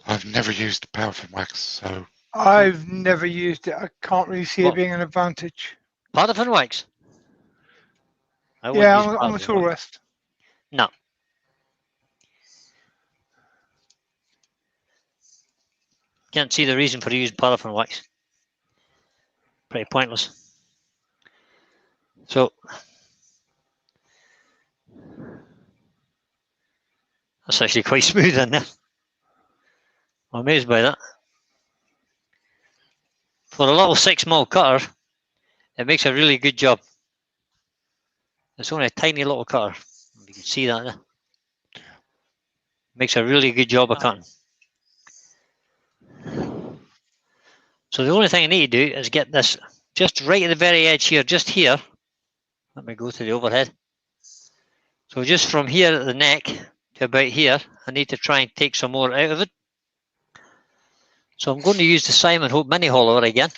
I've never used paraffin wax, so I've never used it. I can't really see What? it being an advantage. Paraffin wax? I wouldn't Yeah, use on the paraffin tool wax. rest. No. Can't see the reason for using paraffin wax. Pretty pointless. So that's actually quite smooth in there. I'm amazed by that. For a little 6mm cutter, it makes a really good job. It's only a tiny little cutter. You can see that there. Makes a really good job of cutting. So the only thing I need to do is get this just right at the very edge here, just here. Let me go to the overhead. So just from here at the neck to about here, I need to try and take some more out of it. So I'm going to use the Simon Hope Mini Hollower again,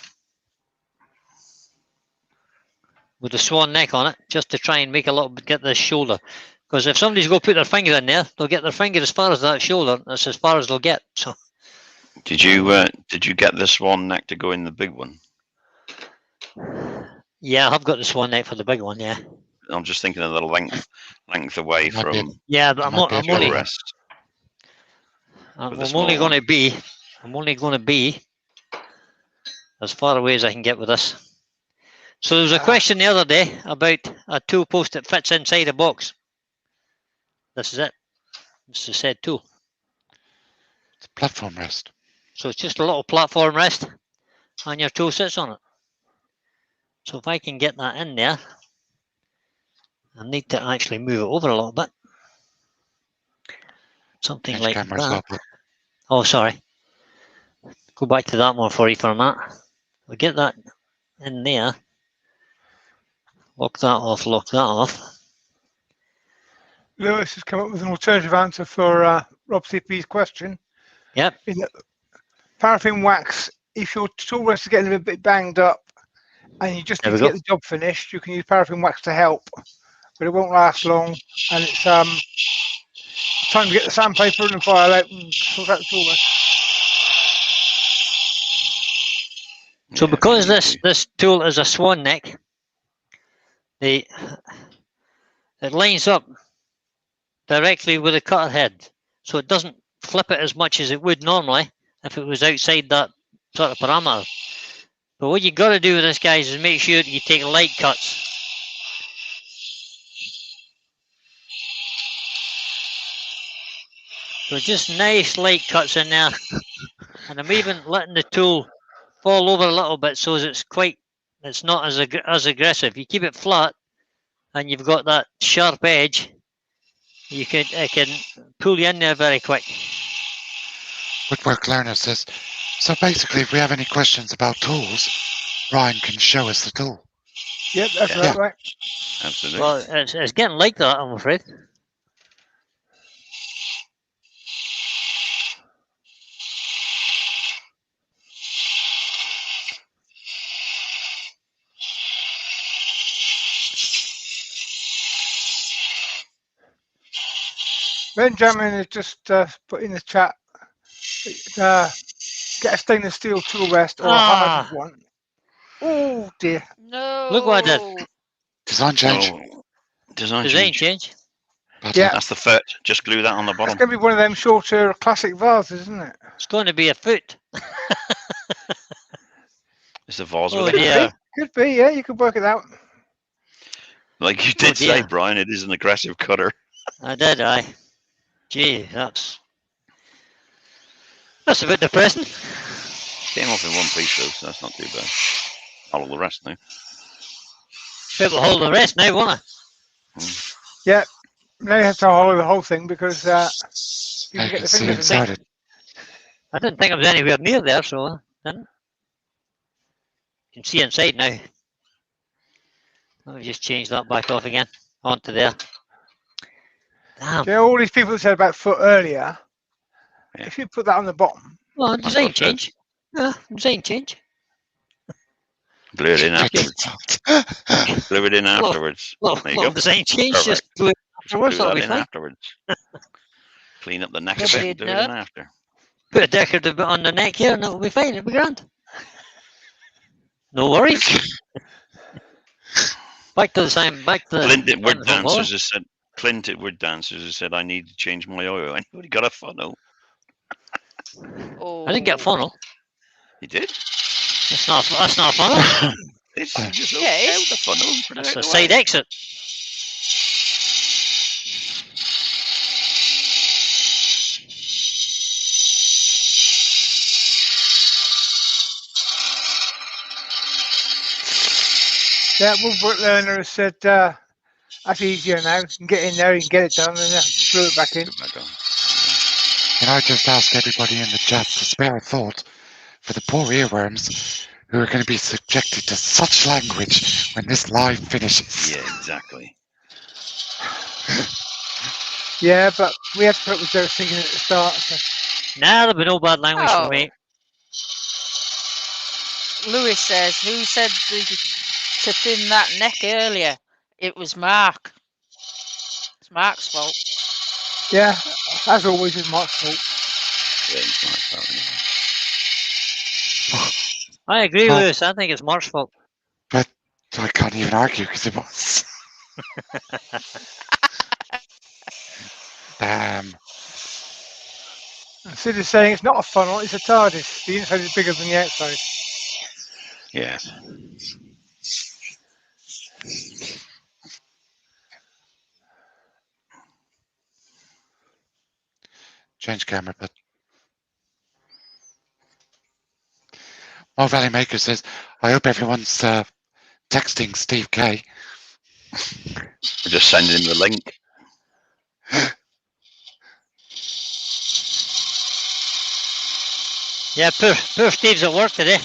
with the swan neck on it, just to try and make a little bit, get this shoulder. Because if somebody's going to put their finger in there, they'll get their finger as far as that shoulder. That's as far as they'll get. So Did you get the swan neck to go in the big one? yeah, I've got the swan neck for the big one. Yeah. I'm just thinking a little length away It might be from Yeah, but I'm might be a only tool the rest. rest. I'm with the only small going to one. be as far away as I can get with this. So there was a question the other day about a tool post that fits inside a box. This is it. This is said tool. It's a platform rest. So it's just a little platform rest and your tool sits on it. So if I can get that in there, I need to actually move it over a little bit. Something Change like camera as that. well, but Oh, sorry. Go back to that one for you for a minute. We'll get that in there. Lock that off, lock that off. Lewis has come up with an alternative answer for Rob CP's question. Yep. In that paraffin wax, if your tool rest is getting a bit banged up and you just There need we to go. get the job finished, you can use paraffin wax to help, but it won't last long. And it's time to get the sandpaper and the file out and sort out the tool rest. So Yeah, because you need this tool is a swan neck, it lines up directly with the cutter head, so it doesn't flip it as much as it would normally if it was outside that sort of parameter. But what you got to do with this, guys, is make sure that you take light cuts. So just nice light cuts in there, and I'm even letting the tool fall over a little bit so it's not as aggressive. You keep it flat, and you've got that sharp edge. It can pull you in there very quick. Woodwork Learner says, so basically if we have any questions about tools, Ryan can show us the tool. Yep, that's Yeah. right. absolutely. Well, it's getting like that, I'm afraid. Benjamin has just put in the chat, get a stainless steel tool rest or a hardened one. Oh dear. No. Look what I did. Design change. Oh, design Design change. change. Bad Yeah. luck. That's the foot. Just glue that on the That's bottom. going to be one of them shorter classic vases, isn't it? It's going to be a foot. It's a vase Oh with a dear. head. Could be, yeah, you could work it out. Like you Oh, did say, dear. Brian, it is an aggressive cutter. I did, aye. Gee, that's a bit depressing. Came off in one piece though, so that's not too bad. All of the rest now. People hold the rest now, won't I? Yeah, now you have to hollow the whole thing because You I can get can the see fingers in inside there. it. I didn't think I was anywhere near there, so I didn't. You can see inside now. Let me just change that back off again. Onto there. Damn. You know, all these people that said about foot earlier, Yeah. if you put that on the bottom, Well, That's design what I said. change. Yeah, design change. Glue it in afterwards. Glue it in afterwards. Well, There you go. design change. Perfect. Just glue it Just afterwards. glue That'll that be in fine. afterwards. Clean up the neck a Nobody bit and would do know. it in after. Put a decorative bit on the neck here, and it'll be fine. It'll be grand. No worries. Back to the same. Back to Clint at Wood the Dancers has said. Clint at Wood Dancers has said, I need to change my oil. Anybody got a funnel? Oh, I didn't get funnel. You did? That's not a funnel. It's just Yeah, it out is. the funnel and put it That's out a the side way. exit. yeah, Woodwork Learner has said that's easier now. You can get in there, you can get it done, and then glue it back in. Put it back on. Can I just ask everybody in the chat to spare a thought for the poor earworms who are going to be subjected to such language when this live finishes? Yeah, exactly. Yeah, but we had to put up with those thinking at the start. So. Nah, there'll be no bad language Oh. for me. Lewis says, who said to thin that neck earlier? It was Mark. It's Mark's fault. Yeah, as always, it's Mark's fault. Yeah, it's not that anyway. I agree, Oh. Lewis. I think it's Mark's fault. But I can't even argue because it was. Damn. Sid is saying it's not a funnel, it's a TARDIS. The inside is bigger than the outside. Yeah. Change camera, but More Valley Maker says, I hope everyone's texting Steve K. We're just sending him the link. Yeah, poor Steve's at work today.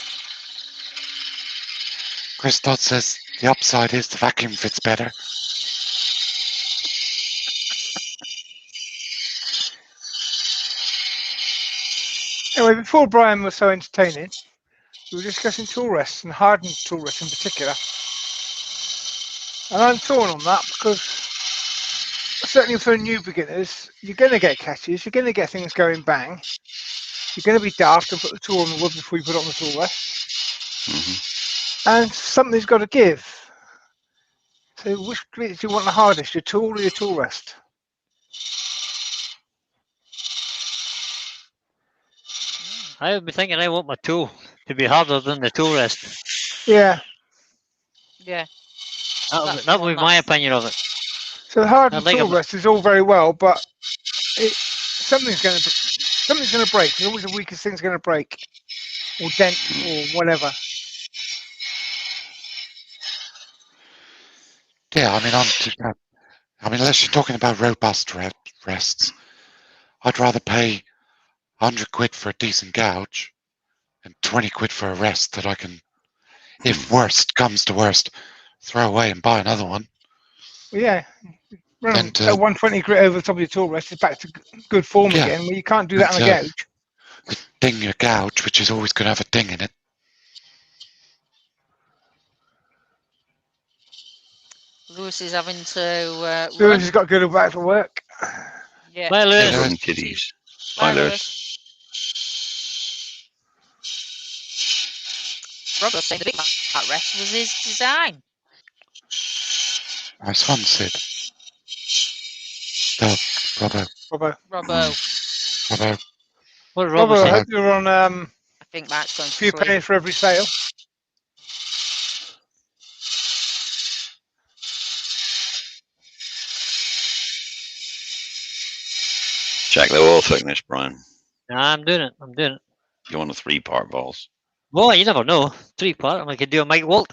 Chris Dodd says, the upside is the vacuum fits better. Anyway, before Brian was so entertaining, we were discussing tool rests and hardened tool rests in particular. And I'm torn on that because certainly for new beginners, you're going to get catches, you're going to get things going bang. You're going to be daft and put the tool on the wood before you put it on the tool rest. Mm-hmm. And something's got to give. So which bit do you want the hardest, your tool or your tool rest? I would be thinking I want my tool to be harder than the tool rest. Yeah. Yeah. That would be my opinion of it. So the hardened like tool a- rest is all very well, but something's going to break. There's always the weakest thing's going to break, or dent, or whatever. Yeah, I mean, unless you're talking about robust rests, I'd rather pay 100 quid for a decent gouge and 20 quid for a rest that I can, if worst comes to worst, throw away and buy another one. Well, yeah. Run And, that 120 grit over the top of your tool rest is back to good form Yeah. again. Well, you can't do that on a And, gouge. Ding your gouge, which is always going to have a ding in it. Lewis is having to Lewis run. has got to go back to work. Yeah. Bye, Lewis. Yeah. Run kiddies. Bye, Bye, Lewis. Lewis. Robert saying the big mat rest was his design. Nice one, Sid. Bravo. Robbo. Robbo. What did Robbo, Robert I say? hope you're on a I think Mark's going to few sleep. pennies for every sale. Check the wall thickness, Brian. Nah, I'm doing it. You want a 3-part valse. Well, you never know. 3-part. I could do a Mike Walt.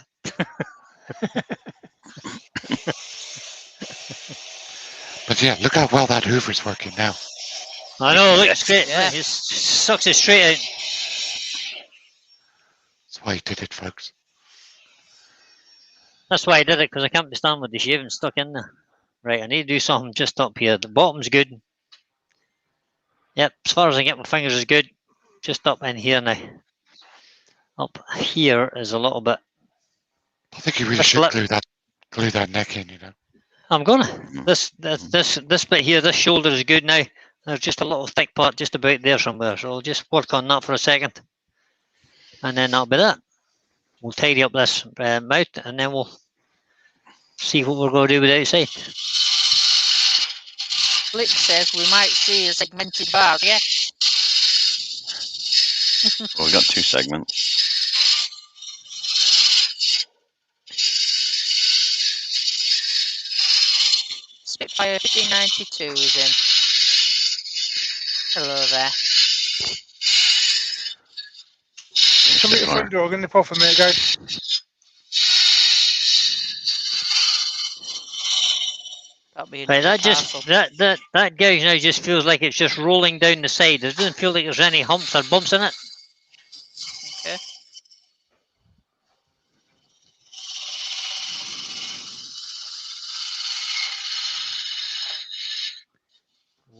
But yeah, look how well that Hoover's working now. I know, look, it's great. Yeah. It just sucks it straight out. That's why he did it, folks. That's why I did it, because I can't be standing with the shaving stuck in there. Right, I need to do something just up here. The bottom's good. Yep, as far as I get my fingers is good. Just up in here now. Up here is a little bit. I think you really Just should let- glue that neck in, you know. I'm gonna. This bit here, this shoulder is good now. There's just a little thick part just about there somewhere, so I'll just work on that for a second, and then that'll be that. We'll tidy up this mouth, and then we'll see what we're going to do with the outside. Blitz says we might see a segmented vase. Yeah. Well, we've got 2 segments. Spitfire 1592 is in. Hello there. Come at the front door. I'm going to pop a minute, guys. That'll be Right, another that just parcel. that gouge now just feels like it's just rolling down the side. It doesn't feel like there's any humps or bumps in it. Okay.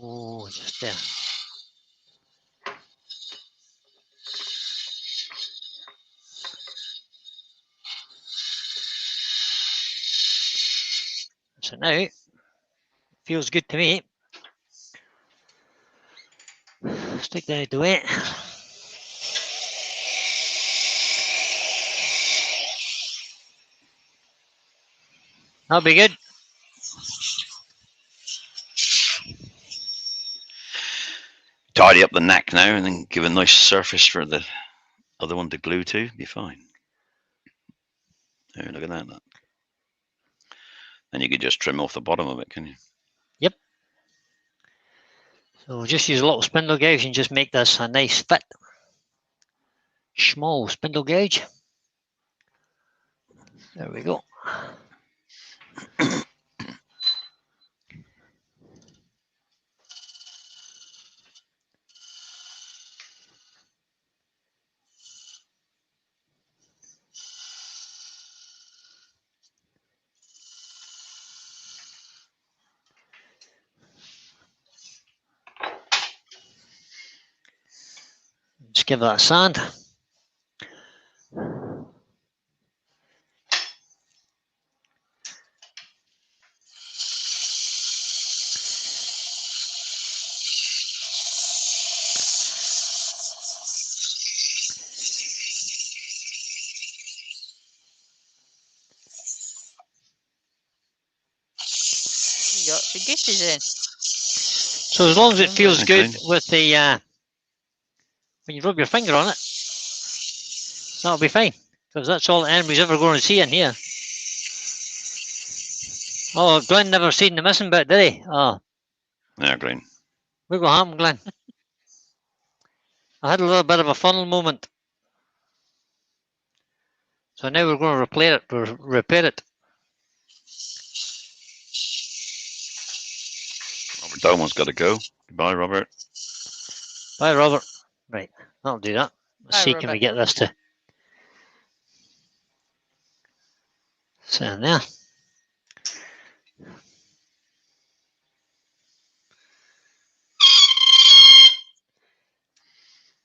Oh, just there. So now, feels good to me. Stick that out the way. That'll be good. Tidy up the neck now and then give a nice surface for the other one to glue to. Be fine. There, look at that. And you could just trim off the bottom of it, can you? Yep. So we'll just use a little spindle gauge and just make this a nice fit. Small spindle gauge. There we go. Just give that a sand. Yorkshire Git is in. So as long as it feels good Okay. with the when you rub your finger on it, that'll be fine, because that's all anybody's ever going to see in here. Oh, Glenn never seen the missing bit, did he? Oh, Yeah, green. look what happened, Glenn. I had a little bit of a funnel moment. So now we're going to repair it. Robert Dolman's got to go. Goodbye, Robert. Bye, Robert. Right, that'll do that. Let's Bye, see, can we Robert. get this to sit in there?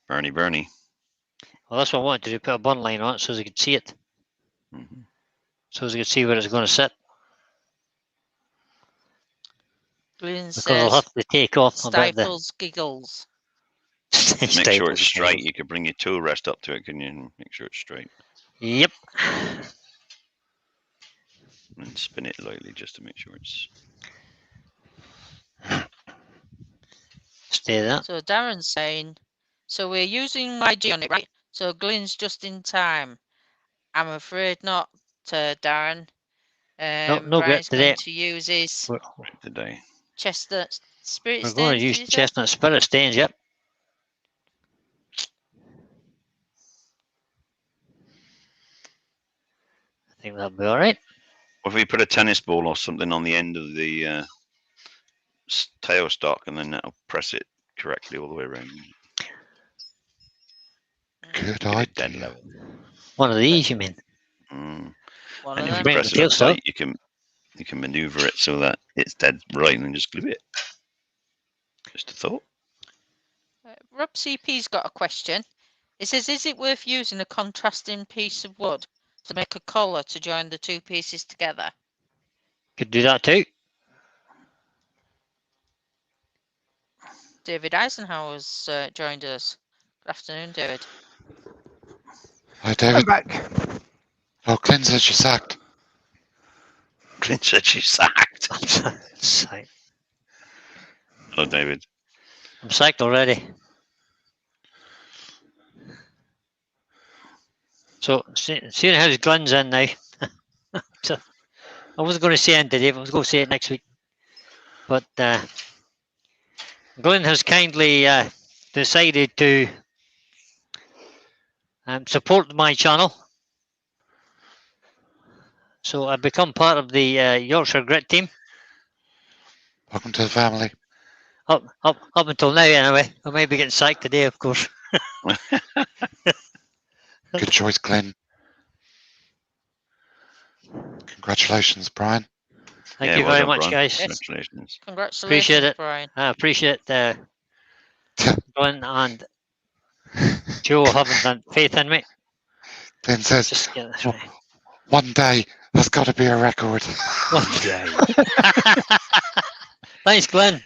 Bernie. Well, that's what I wanted to do, put a bun line on it so they could see it. Mm-hmm. So they could see where it's going to sit. Glyn Because I'll says have to take off a bit the... stifles giggles. Make sure it's straight. You could bring your tool rest up to it, can you? And make sure it's straight. Yep. And spin it lightly just to make sure it's... Stay there. So Darren's saying, so we're using my G on it, right? So Glyn's just in time. I'm afraid not, Darren. No Brian's good going today. to use his right today. Chestnut Spirit We're Stains. going to use chestnut spirit stains, yep. I think that'll be all right. Or if we put a tennis ball or something on the end of the tail stock and then that'll press it correctly all the way around. Good Get it dead idea. level. One of these, you mean? Mm. One And of if you them. Bring press the it up tail so. tight, you can maneuver it so that it's dead right and just glue it. Just a thought. Rob CP's got a question. It says, is it worth using a contrasting piece of wood to make a collar to join the two pieces together? Could do that too. David Eisenhower's joined us. Good afternoon, David. Hi, I'm David. back. Oh, Clint says you're sacked. Clint said she's sacked. I'm psyched. Hello, David. I'm psyched already. So, seeing how Glenn's in now, so I wasn't going to say it today, but I was going to say it next week. But Glenn has kindly decided to support my channel. So I've become part of the Yorkshire Grit team. Welcome to the family. Up until now, anyway. I may be getting sacked today, of course. Good choice, Glenn. Congratulations, Brian. Thank Yeah, you well very done, much, Brian. guys. Yes. Congratulations. Congratulations, Appreciate it. Brian. I appreciate Glenn and Joe having that faith in me. Glenn says, Just get this "Oh, right. one day, there's got to be a record." One day. Thanks, Glenn.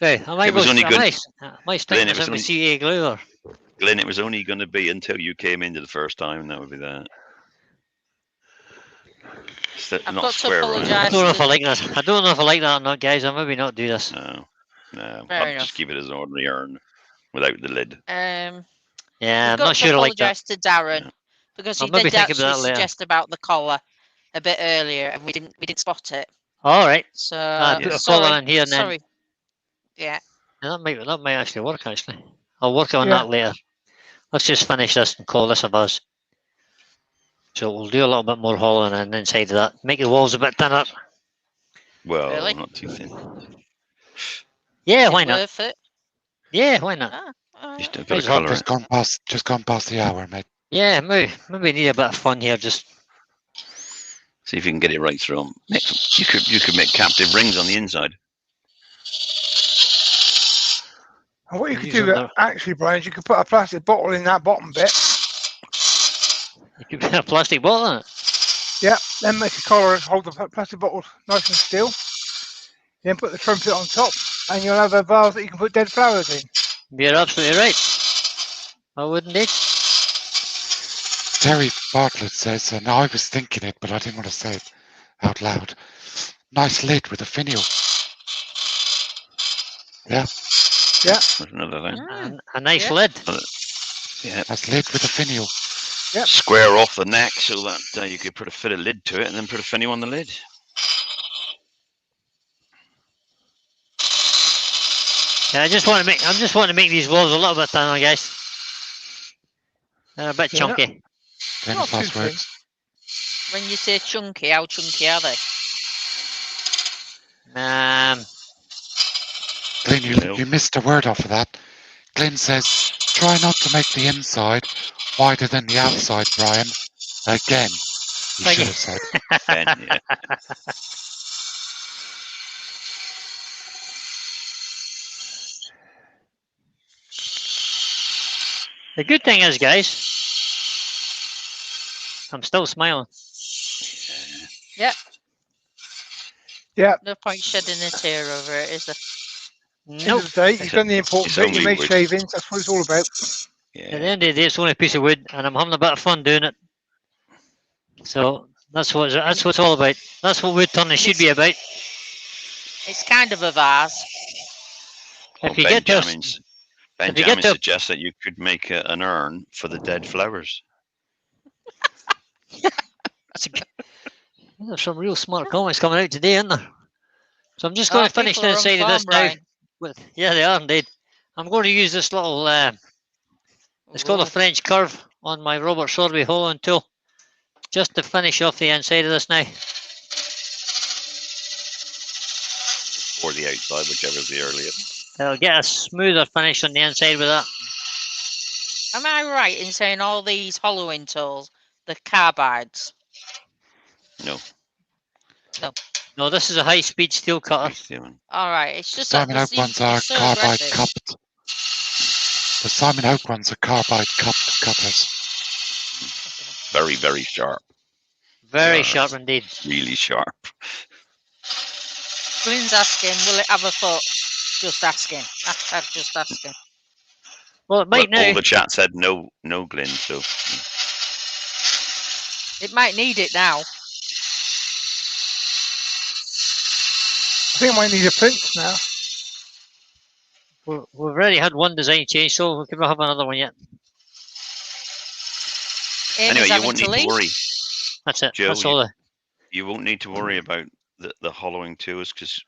Hey, I might It was only good- might Glenn, stick it was this in only- with CA glue or... Glenn, it was only going to be until you came into the first time, and that would be that. I've Not got to swear, Ryan. I apologise. don't know if I like that. I don't know if I like that or not, guys. I'll maybe not do this. No. Fair I'll enough. just keep it as an ordinary urn without the lid. Yeah, We've I'm got not to sure I like that. apologise to Darren Yeah. because I'll he maybe did think about actually that later. suggest about the collar a bit earlier, and we didn't spot it. All right. So Put a sorry. collar in here and then Sorry. Yeah. yeah, that might actually work. Actually, I'll work on Yeah. that later. Let's just finish this and call this a buzz. So we'll do a little bit more hollowing on the inside of that. Make the walls a bit thinner. Well, Really? not too thin. Yeah, Is why it not? worth it? Yeah, why not? Ah, You still Might got to as well colour it. Just gone past the hour, mate. Yeah, maybe we need a bit of fun here. Just See if you can get it right through 'em. You could make captive rings on the inside. And what you could Use do them actually, Brian, is you could put a plastic bottle in that bottom bit. you could put a plastic bottle in it. Yeah, then make a collar, hold the plastic bottle nice and still. Then put the trumpet on top, and you'll have a vase that you can put dead flowers in. You're absolutely right. I wouldn't it? Terry Bartlett says, and I was thinking it, but I didn't want to say it out loud. Nice lid with a finial. Yeah, That's another thing. A nice Yeah. lid. Yeah. nice lid with a finial. Yep. Square off the neck so that you could fit a lid to it and then put a finial on the lid. Yeah, I'm just want to make these walls a little bit thinner, guys. They're a bit Yeah. chunky. Famous too last thin. words. when you say chunky, how chunky are they? Glenn, Hello. you missed a word off of that. Glenn says, try not to make the inside wider than the outside, Brian. Again, he Thank should you. have said. Ben, yeah. The good thing is, guys, I'm still smiling. Yeah, No point shedding a tear over it, is there? end Nope. of the day, you've done the important It's bit. You only made wood. shavings. That's what it's all about. At the Yeah. end of the day, it's only a piece of wood, and I'm having a bit of fun doing it. So that's what it's all about. That's what woodturning should be about. It's kind of a vase. Well, If you get to Benjamin suggests that you could make an urn for the dead flowers. that's a, there's some real smart comments coming out today, isn't there? So I'm just going to finish People the are on inside of this form, now. Yeah, they are indeed. I'm going to use this little. It's called a Ooh. French curve on my Robert Sorby hollowing tool, just to finish off the inside of this now. Or the outside, whichever's the earliest. It'll get a smoother finish on the inside with that. Am I right in saying all these hollowing tools, the carbides? No, this is a high-speed steel cutter. All right, it's The just that Simon the Oak ones are so carbide aggressive. cupped. The Simon Oak ones are carbide cupped cutters. Very, very sharp. Very Yeah. sharp indeed. Really sharp. Glenn's asking, will it have a foot? Just asking. Hashtag just asking. Well, it Well, might now. all the chat said no, Glenn. So It might need it now. I think I might need a plinth now. We've already had one design change, so we could have another one yet. Amy's anyway, you having won't to need to leave. worry, That's it. Joe. That's all. You won't need to worry about the hollowing tools because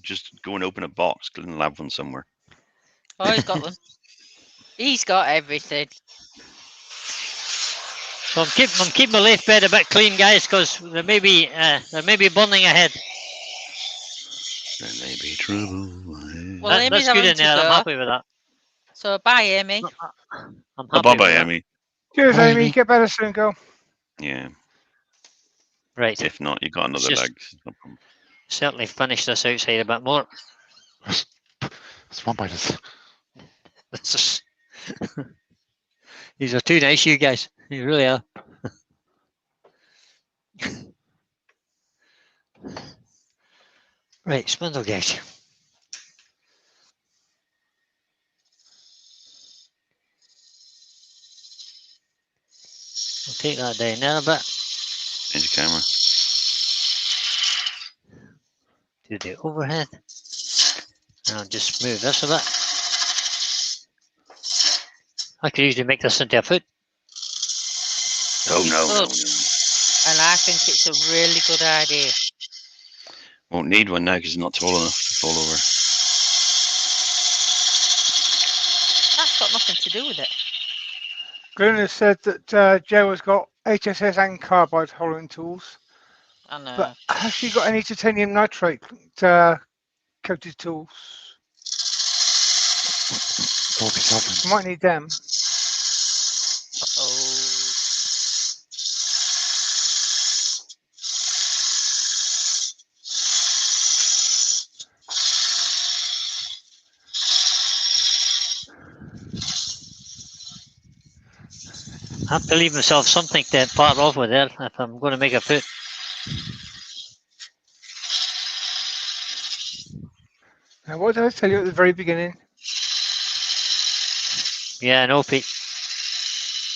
just go and open a box. Glenn will have one somewhere. Oh, he's got them. He's got everything. So I'm keeping my lathe bed a bit clean, guys, because there may be burning ahead. There may be trouble. Well, Amy's That's good having in to there. go. I'm happy with that. So bye, Amy. I'm happy Bye with bye, that. Amy. Cheers, Bye, Amy. Amy. Get better soon, girl. Yeah. Right. If not, you got another Just- leg. No problem. Certainly finish this outside a bit more. It's one by this. This is- These are too nice, you guys. You really are. Right, spindle gauge. We'll take that down there a bit. Change the camera. Do the overhead. And I'll just move this a bit. I could usually make this into a foot. Oh no, no, no. And I think it's a really good idea. Won't need one now because it's not tall enough to fall over. That's got nothing to do with it. Glenn has said that Joe has got HSS and carbide hollowing tools, I know. but has she got any titanium nitrate coated tools? 47. We might need them. Oh. I have to leave myself something to part off with there if I'm going to make a foot. Now, what did I tell you at the very beginning? Yeah, I know, Pete.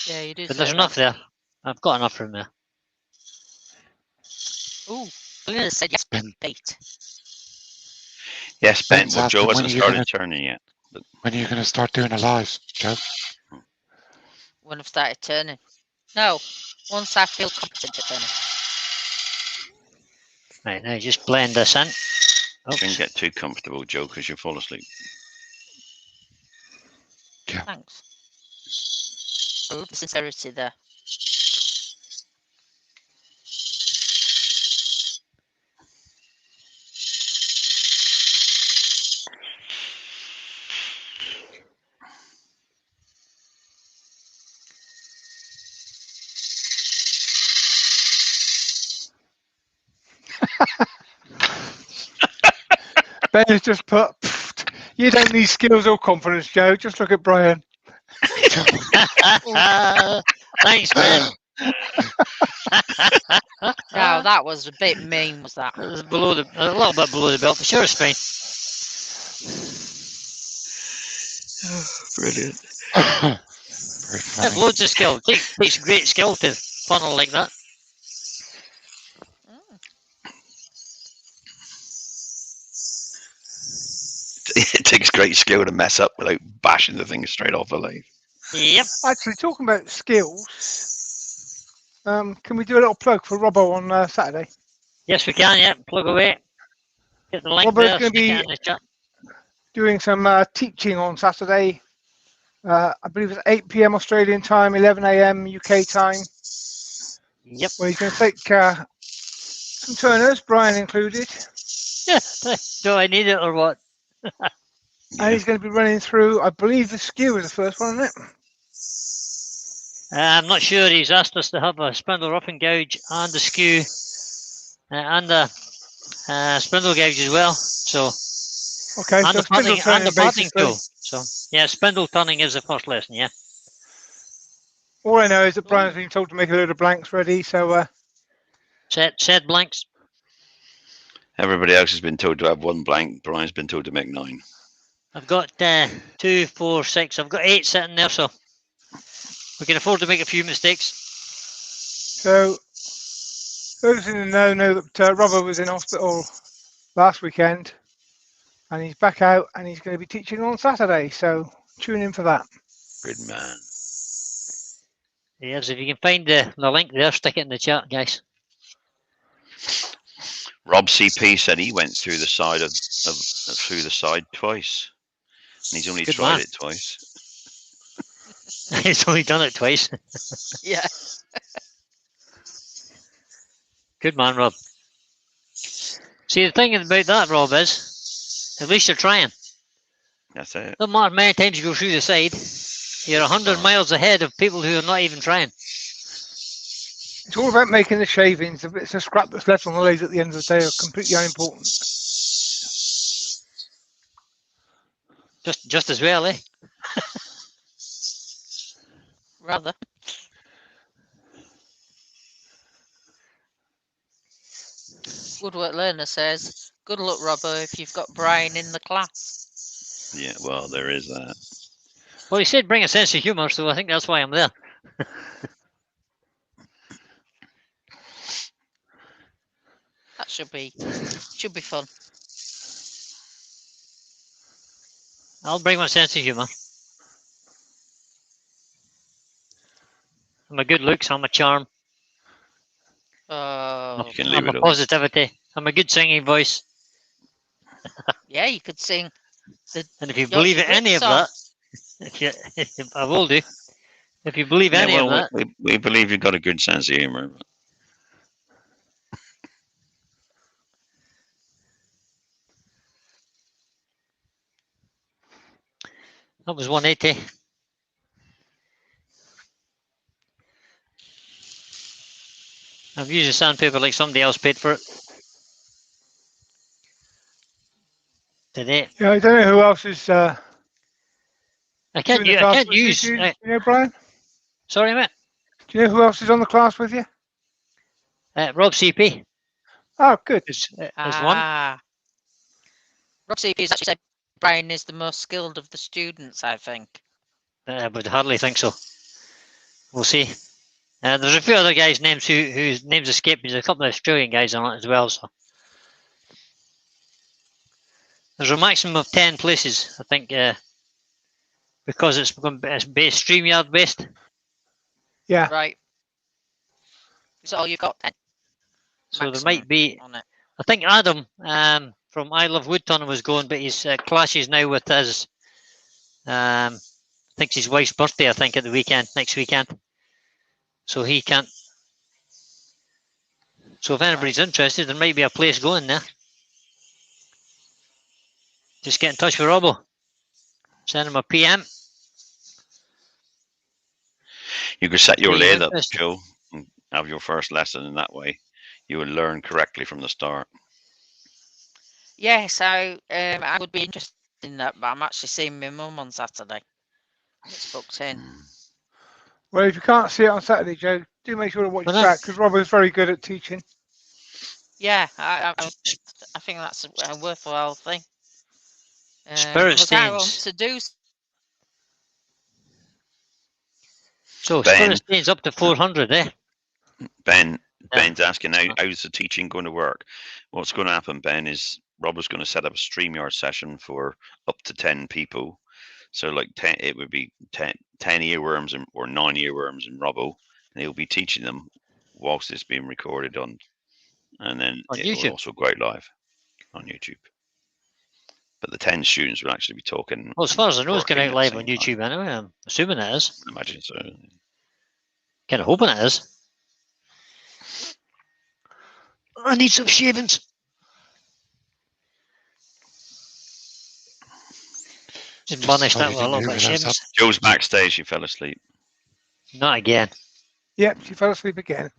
Yeah, you did. But there's say enough that. there. I've got enough room there. Ooh, Glenn said yes, Ben, Pete. Yes, Ben. Ben's Well, Joe asking when hasn't are you started gonna- turning yet. when are you going to start doing a live, Joe? When I've started turning. No, once I feel competent at turning. Right, now just blend this in. Shouldn't Oops. get too comfortable, Joe, because you'll fall asleep. Thanks. I love the sincerity there. Ben has just put, you don't need skills or confidence, Joe. Just look at Brian. Thanks, man. Now that was a bit mean, was that? It was below a little bit below the belt, but sure, it's fine. Brilliant. Very Have funny. loads of skill. Takes great skill to funnel like that. It takes great skill to mess up without bashing the thing straight off the lathe. Yep. Actually, talking about skills, can we do a little plug for Robbo on Saturday? Yes, we can. Yep. Plug away. Get the link Robbo's there. gonna Stick it be- in the chat. Doing some teaching on Saturday. I believe it's 8 p.m. Australian time, 11 a.m. UK time. Yep. Where he's going to take some turners, Brian included. Yeah. Do I need it or what? And he's going to be running through, I believe the skew is the first one, isn't it? I'm not sure. He's asked us to have a spindle roughing gouge and a skew and a spindle gouge as well. So Okay, and so the spindle padding and the turning padding basically. tool. So yeah, spindle turning is the first lesson. Yeah. All I know is that Brian's been told to make a load of blanks ready, so Set blanks. Everybody else has been told to have one blank. Brian's been told to make 9. I've got 2, 4, 6. I've got 8 sitting there, so we can afford to make a few mistakes. so those in the know that Robert was in hospital last weekend, and he's back out, and he's going to be teaching on Saturday. So tune in for that. Good man. Yes, if you can find the link there, stick it in the chat, guys. Rob CP said he went through the side through the side twice, and he's only Good tried man. it twice. He's only done it twice. Yeah. Good man, Rob. See, the thing about that, Rob, is at least you're trying. That's it. No matter how many times you go through the side, you're 100 miles ahead of people who are not even trying. It's all about making the shavings. The bits of scrap that's left on the lathe at the end of the day are completely unimportant. Just as well, eh? Rather. Woodwork Learner says, good luck, Robbo, if you've got Brian in the class. Yeah, well, there is that. Well, he said bring a sense of humour, so I think that's why I'm there. That should be fun. I'll bring my sense of humour. I'm a good looks, I'm a charm, Oh, You can leave I'm it a all. positivity, I'm a good singing voice. yeah, you could sing the And if you Yorkshire believe Grip any of song. that, I will do. If you believe Yeah, any of well, that, we believe you've got a good sense of humour. that was 180. I'm using sandpaper like somebody else paid for it today. Yeah, I don't know who else is I can't, doing the I class can't with you. use. Do you know, Brian? Sorry, mate. Do you know who else is on the class with you? Rob CP Oh, good. is one. Ah. Rob CP has actually said Brian is the most skilled of the students, I think. I would hardly think so. We'll see. There's a few other guys' names whose names escape me. There's a couple of Australian guys on it as well. So there's a maximum of 10 places, I think, because it's based StreamYard based. Yeah. Right. Is that all you got then? So there Maximum might be. on it. I think Adam from I Love Woodturning was going, but his clashes now with his. I think it's his wife's birthday. I think at the weekend, next weekend. So he can't. So if anybody's interested, there might be a place going there. Just get in touch with Robbo. Send him a PM. You could set your Yeah, lathe up, interesting. Joe, and have your first lesson in that way. You will learn correctly from the start. Yes, I would be interested in that, but I'm actually seeing my mum on Saturday. It's booked in. Well, if you can't see it on Saturday, Joe, do make sure to watch Well, it back because Robert's very good at teaching. Yeah, I think that's a worthwhile thing. Spirit was I on stains. to do? So Ben. Spirit stains up to 400, eh? Ben's asking how's the teaching going to work? What's going to happen, Ben, is Robert's going to set up a StreamYard session for up to 10 people. So like 10, it would be 10 earworms or 9 earworms in Robbo, and he'll be teaching them whilst it's being recorded on, and then On it YouTube. will also go out live on YouTube. But the 10 students will actually be talking. Well, as far as I know, it's going working out at live the on same YouTube time. anyway. I'm assuming it is. I imagine so. Kind of hoping it is. I need some shavings. Just burnished that slowly with a little bit of moving those up. shavings. Joe's backstage. She fell asleep. Not again. Yep, she fell asleep again.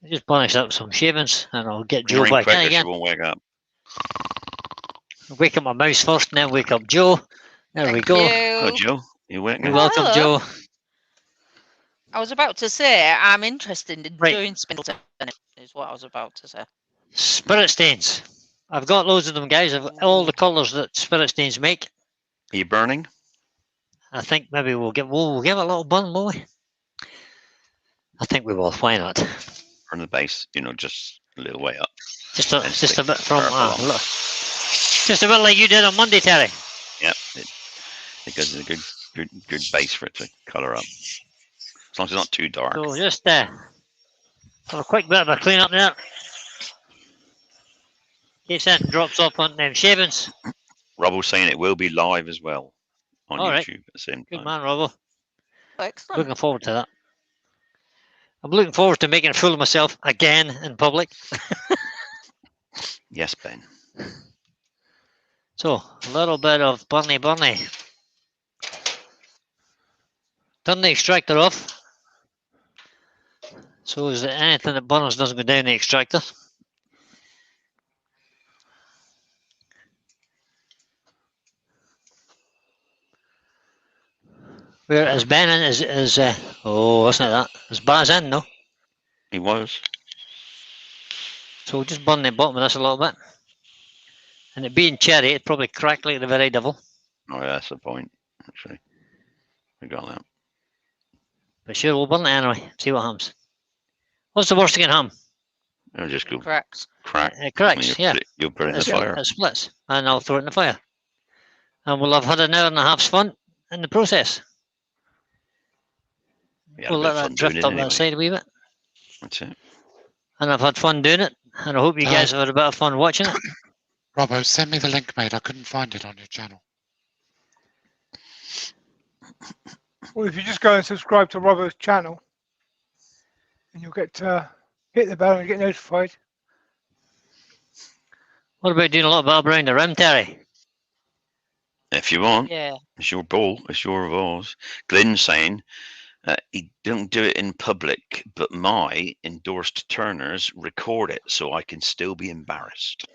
Just burnish up some shavings and I'll get Bring her Joe in back in quicker. She again. won't wake up. Wake up my mouse first and then wake up Joe. There we Thank go. Oh, you. Joe, you waking You're up? welcome, Hello. Joe. I was about to say I'm interested in Right. doing spindle turning, is what I was about to say. Spirit stains. I've got loads of them, guys. Of all the colours that spirit stains make. Are you burning? I think maybe we'll give it a little burn, will we? I think we will. Why not? Burn the base, just a little way up. Just And a bit from purple on. look. Just a bit like you did on Monday, Terry. Yep. It gives it a good base for it to colour up. As long as it's not too dark. So just have a quick bit of a clean up there. In case anything drops off on them shavings. Robbo's saying it will be live as well on All right. YouTube at the same Good time. man, Robbo. Excellent. Looking forward to that. I'm looking forward to making a fool of myself again in public. Yes, Ben. So, a little bit of burny. Turn the extractor off. So is that anything that burns doesn't go down the extractor. Where is Ben in? Oh, that's not that. Is Baz in, no? He was. So we'll just burn the bottom of this a little bit. And it being cherry, it'd probably crack like the very devil. Oh, yeah, that's the point, actually. We got that. But sure, we'll burn it anyway. See what happens. What's the worst thing can happen? It'll just go Correct. crack. It cracks, yeah. You'll put it in the fire. It splits. And I'll throw it in the fire. And we'll have had an hour and a half's fun in the process. We had a We'll bit let of fun that drift doing it up anyway. that side a wee bit. That's it. And I've had fun doing it. And I hope you guys have had a bit of fun watching it. Robbo, send me the link, mate. I couldn't find it on your channel. Well, if you just go and subscribe to Robert's channel, and you'll get hit the bell and get notified. What about doing a little bit of around the rim, Terry? If you want, Yeah. it's your ball, it's your vase. Glenn's saying he don't do it in public, but my endorsed turners record it so I can still be embarrassed.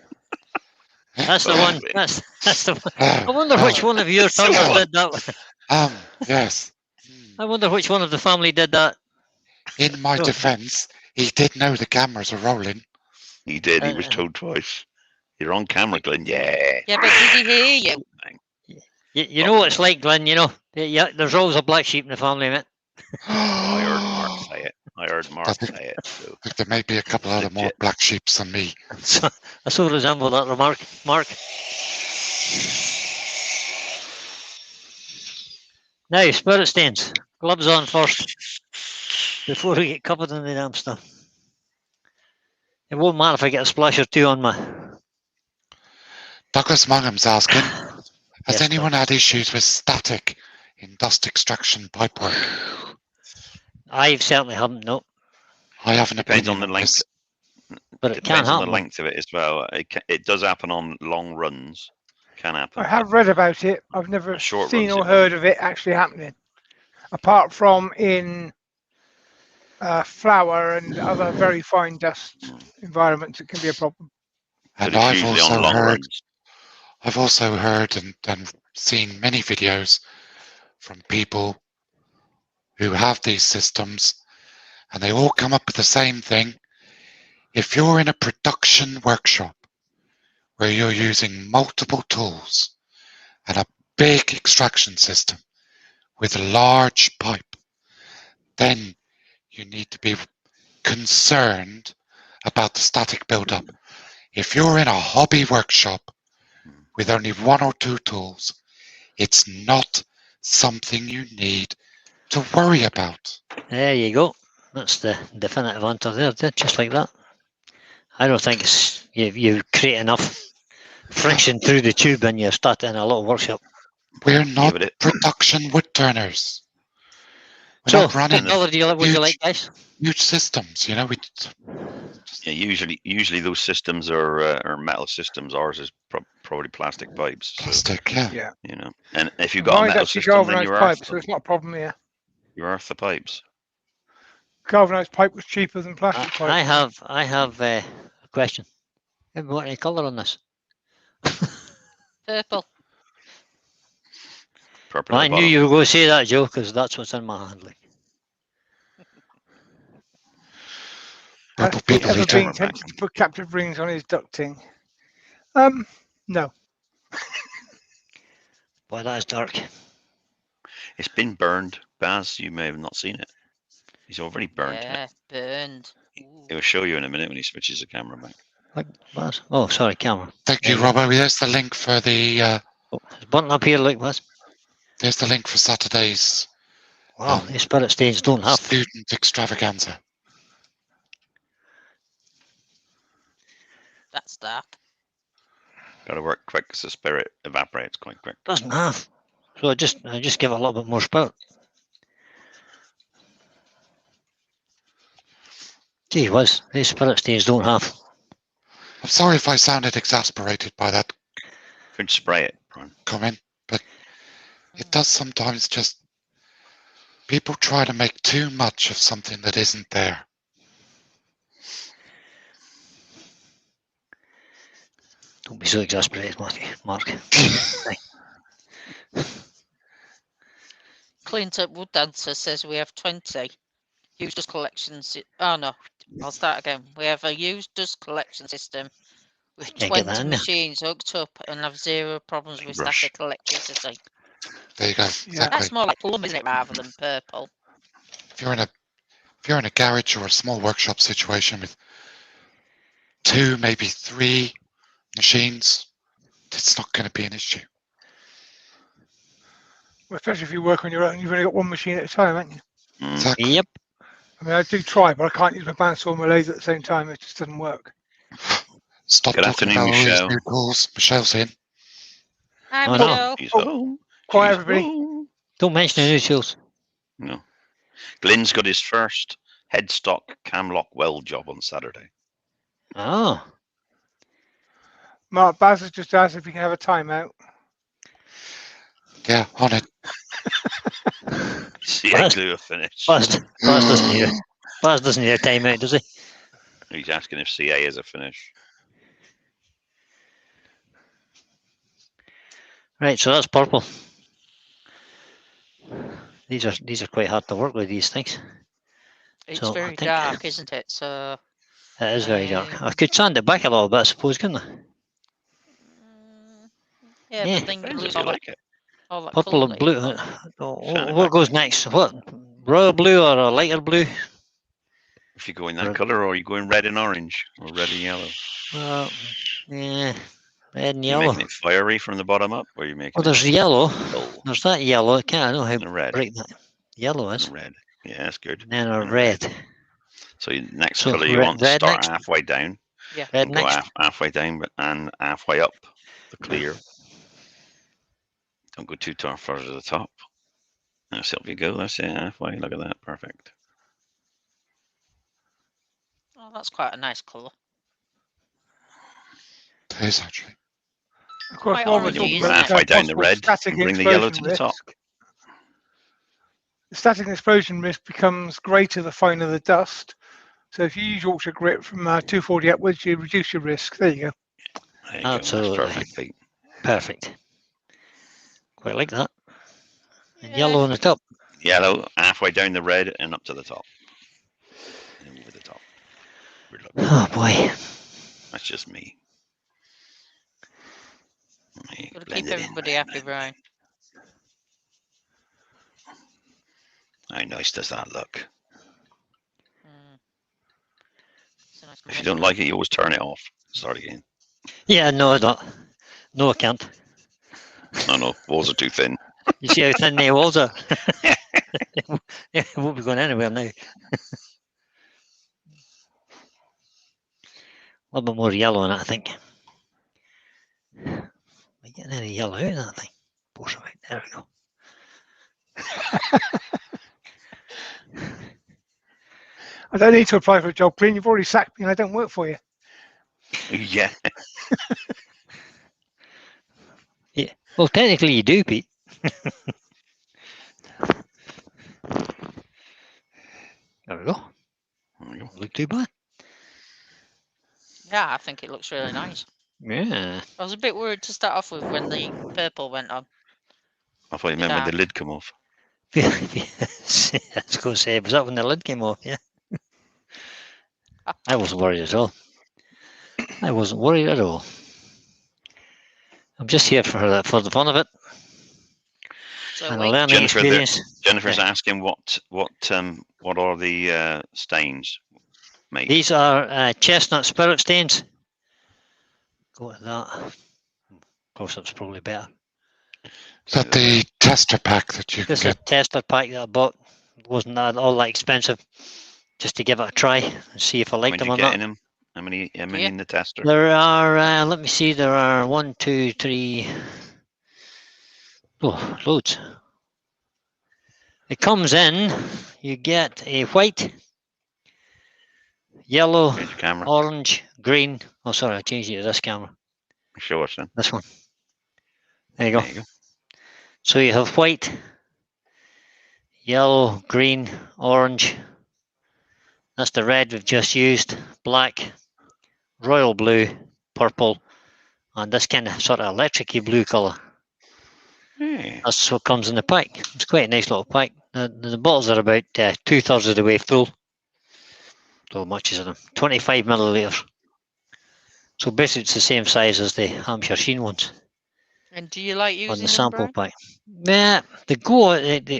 That's the one. That's the one. I wonder which one of your turners did that. Yes. I wonder which one of the family did that. In my Oh. defense, he did know the cameras are rolling. He did, he was told twice. You're on camera, Glenn. Yeah. Yeah, but did he hear you? You know what it's like, Glenn, you know. Yeah, there's always a black sheep in the family, mate. I heard Mark say it. I heard Mark say it. So. I think there may be a couple other more Legit. black sheeps than me. So, I so resemble that remark, Mark. Now, spirit stains. Gloves on first. Before we get covered in the damn stuff. It won't matter if I get a splash or two on my... Douglas Mungham's asking, has Yes, anyone had issues with static in dust extraction pipework? I certainly haven't, no. I have an Depends opinion on the length. this. But it can Depends on happen. the length of it as well. It does happen on long runs. Can happen. I have read about it. I've never A short seen run's or it. heard of it actually happening, apart from in flour and other very fine dust environments. It can be a problem. But And it's I've usually on also long heard, runs. I've also heard and seen many videos from people who have these systems, and they all come up with the same thing. If you're in a production workshop where you're using multiple tools and a big extraction system with a large pipe, then you need to be concerned about the static buildup. If you're in a hobby workshop with only one or two tools, it's not something you need to worry about. There you go. That's the definitive answer there, just like that. I don't think it's you create enough friction through the tube and you start in a little workshop. We're not but it- production wood turners. We're So, not running what colour would you like, guys? huge systems, you know. Yeah, usually those systems are metal systems. Ours is probably plastic pipes. So, Plastic, yeah. Yeah. you know, and if you've got a Mine's metal actually system, then galvanised you earth pipe, so them. it's not a problem here. You earth the pipes. Galvanised pipe was cheaper than plastic pipe. I have a question. Have you got any colour on this? Purple. Purple. I at the knew bottom. you were going to say that, Joe, because that's what's in my hand. Like. Has Purple Pete people ever eater. been tempted to put captive rings on his ducting? No. Boy, that is dark. It's been burned. Baz, you may have not seen it. He's already burned it. Yeah, burned. Ooh. It will show you in a minute when he switches the camera back. What was? Oh, sorry, camera. Thank There you, you go. Robert. There's the link for the Oh, it's button up here, look, was. there's the link for Saturday's Wow, these spirit stains don't have. student extravaganza. That's dark. Got to work quick because the spirit evaporates quite quick. Doesn't have. So I just give it a little bit more spirit. Gee whiz, these spirit stains don't have. I'm sorry if I sounded exasperated by that Could spray it, Brian. comment, but it does sometimes just people try to make too much of something that isn't there. Don't be so exasperated, Mark. Clint at Wood Dancer says we have 20 used dust collections. Oh no, I'll start again. We have a used dust collection system with Can't get that 20 in there. machines hooked up and have zero problems with Brush. static electricity. There you go. Yeah. Exactly. That's more like plum, isn't it, rather than purple? If you're in a garage or a small workshop situation with 2, maybe 3 machines, it's not going to be an issue. Well, especially if you work on your own, you've only got one machine at a time, haven't you? Mm. Exactly. Yep. I mean, I do try, but I can't use my bandsaw and my lathe at the same time. It just doesn't work. Stop Good talking afternoon, about all these Michelle. new tools. Michelle's in. Hi, Oh, no. Michelle. She's Oh, home. quiet, She's everybody. home. Don't mention the new tools. No. Glenn's got his first headstock camlock weld job on Saturday. Oh, Mark Baz has just asked if you can have a timeout. Yeah, on it. See, Baz- glue a finish. Baz doesn't need a Baz doesn't need a timeout, does he? He's asking if CA is a finish. Right, so that's purple. These are quite hard to work with, these things. It's So I very think- dark, isn't it? So It is very dark. I Um, could sand it back a little bit, I suppose, couldn't I? yeah, Yeah. but then you Depends lose if you all that, like it. all that Purple colour and that blue. you've got. Fan it What back. goes next? What? Royal blue or a lighter blue? If you go in that Right. colour, or you go in red and orange, or red and yellow. Yeah, red and You're yellow. making it fiery from the bottom up, or are you making Well, there's yellow. it dull? There's that yellow. I can't know how And a red. bright that yellow is. And a red. Yeah, that's good. And then a And a red. So your next So colour you red- want to red start next. halfway down. Yeah. Red And go next. halfway down and halfway up the clear. Don't go too far to the top. That's help you go. That's it, halfway. Look at that. Perfect. Oh, that's quite a nice colour. It is actually. Of course, Quite while we're orangey, talking isn't about it? Halfway down the possible red, static bring the yellow explosion to the top. risk, the static explosion risk becomes greater the finer the dust. So if you use Yorkshire grit from 240 upwards, you reduce your risk. There you go. There you Absolutely. go. That's perfect, Pete. Perfect. Quite like that. And Yeah. yellow on the top. Yellow, halfway down the red and up to the top. And over the top. Weird look. Oh boy. That's just me. Gotta Blend keep it in, everybody blend happy, it. Brian. How nice does that look? It's a nice If you colour. don't like it, you always turn it off. Start again. Yeah, no, I don't. No, I can't. No, walls are too thin. You see how thin the walls are? It won't be going anywhere now. A little bit more yellow in it, I think. Am I getting any yellow out of that thing? Push it out. There we go. I don't need to apply for a job, Clint. You've already sacked me and I don't work for you. Yeah. Yeah. Well, technically you do, Pete. There we go. There you go. Look too bad. Yeah, I think it looks really nice. Yeah. I was a bit worried to start off with when the purple went on. I thought you The meant when the dark. lid come off. I was going to say, was that when the lid came off? Yeah. I wasn't worried at all. I wasn't worried at all. I'm just here for the fun of it So and a wait, learning Jennifer, experience. Jennifer's Yeah. asking what are the stains, mate? These are chestnut spirit stains. Go with that. Close-up's probably better. Is that the tester pack that you can This is a get? tester pack that I bought. It wasn't that all that expensive. Just to give it a try and see if I How liked many them you or get in not. them? How many Yeah. in the tester? There are, let me see, there are 1, 2, 3, oh, loads. It comes in, you get a white, yellow, Change the camera. orange, green. Oh, sorry, I changed it to this camera. Show us then. This one. There you go. There you go. So you have white, yellow, green, orange. That's the red we've just used. Black, royal blue, purple, and this kind of sort of electric-y blue colour. Yeah. That's what comes in the pack. It's quite a nice little pack. The bottles are about 2/3 of the way full. So much as them. 25 millilitres. So basically it's the same size as the Hampshire Sheen ones and do you like on using the them, sample Brian? pack. Yeah,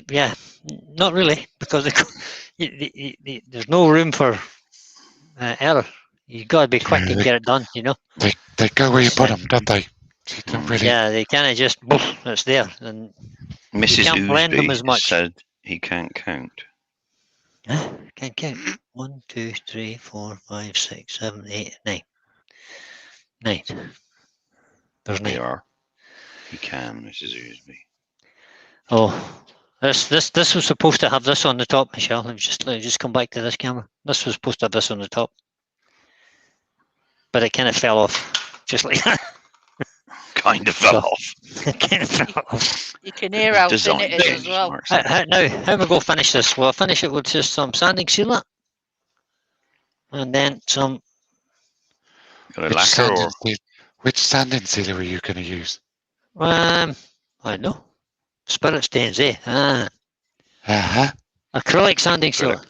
yeah, not really, because there's no room for error. You've got to be quick and get it done, you know. They go where you put them, don't they? So you don't really. Yeah, they kind of just, boof, it's there. And Mrs. can't blend them Oosby as much. said he can't count. Can't count. 1, 2, 3, 4, 5, 6, 7, 8, 9. 9. There's They 9. are. He can, Mrs. Oosby. Oh, this was supposed to have this on the top, Michelle. Let me just come back to this camera. This was supposed to have this on the top, but it kind of fell off, just like that. Kind of fell So- off. It kind of fell off. You can hear how thin Design it is as well. benchmarks. Now, how am I going to finish this? Well, I'll finish it with just some sanding sealant, and then some. Got a Which lacquer sanding, or which sanding sealer are you going to use? I don't know. Spirit stains, eh? Uh-huh. Acrylic sanding sealant.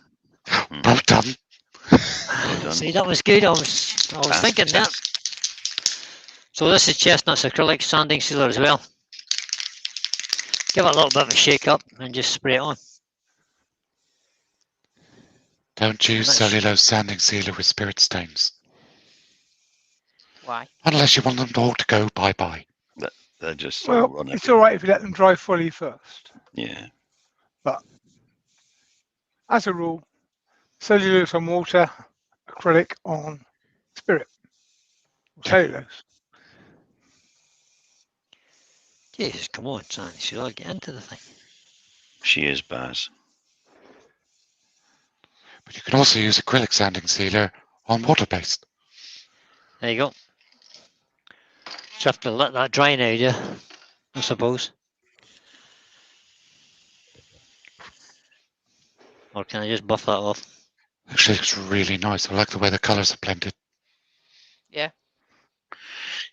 Well done. done. See, that was good. I was Pass thinking the that. test. So this is Chestnut's acrylic sanding sealer as well. Give it a little bit of a shake up and just spray it on. Don't use Nice. cellulose sanding sealer with spirit stains. Why? Unless you want them all to go bye-bye. They're just Well, run it's everywhere. all right if you let them dry fully first. Yeah. As a rule, cellulose on water, acrylic on spirit. Cellulose. Jesus, come on, Sandy. Should I get into the thing? She is Baz. But you can also use acrylic sanding sealer on water-based. There you go. Just have to let that dry now, yeah, I suppose. Or can I just buff that off? Actually, looks really nice. I like the way the colours are blended. Yeah.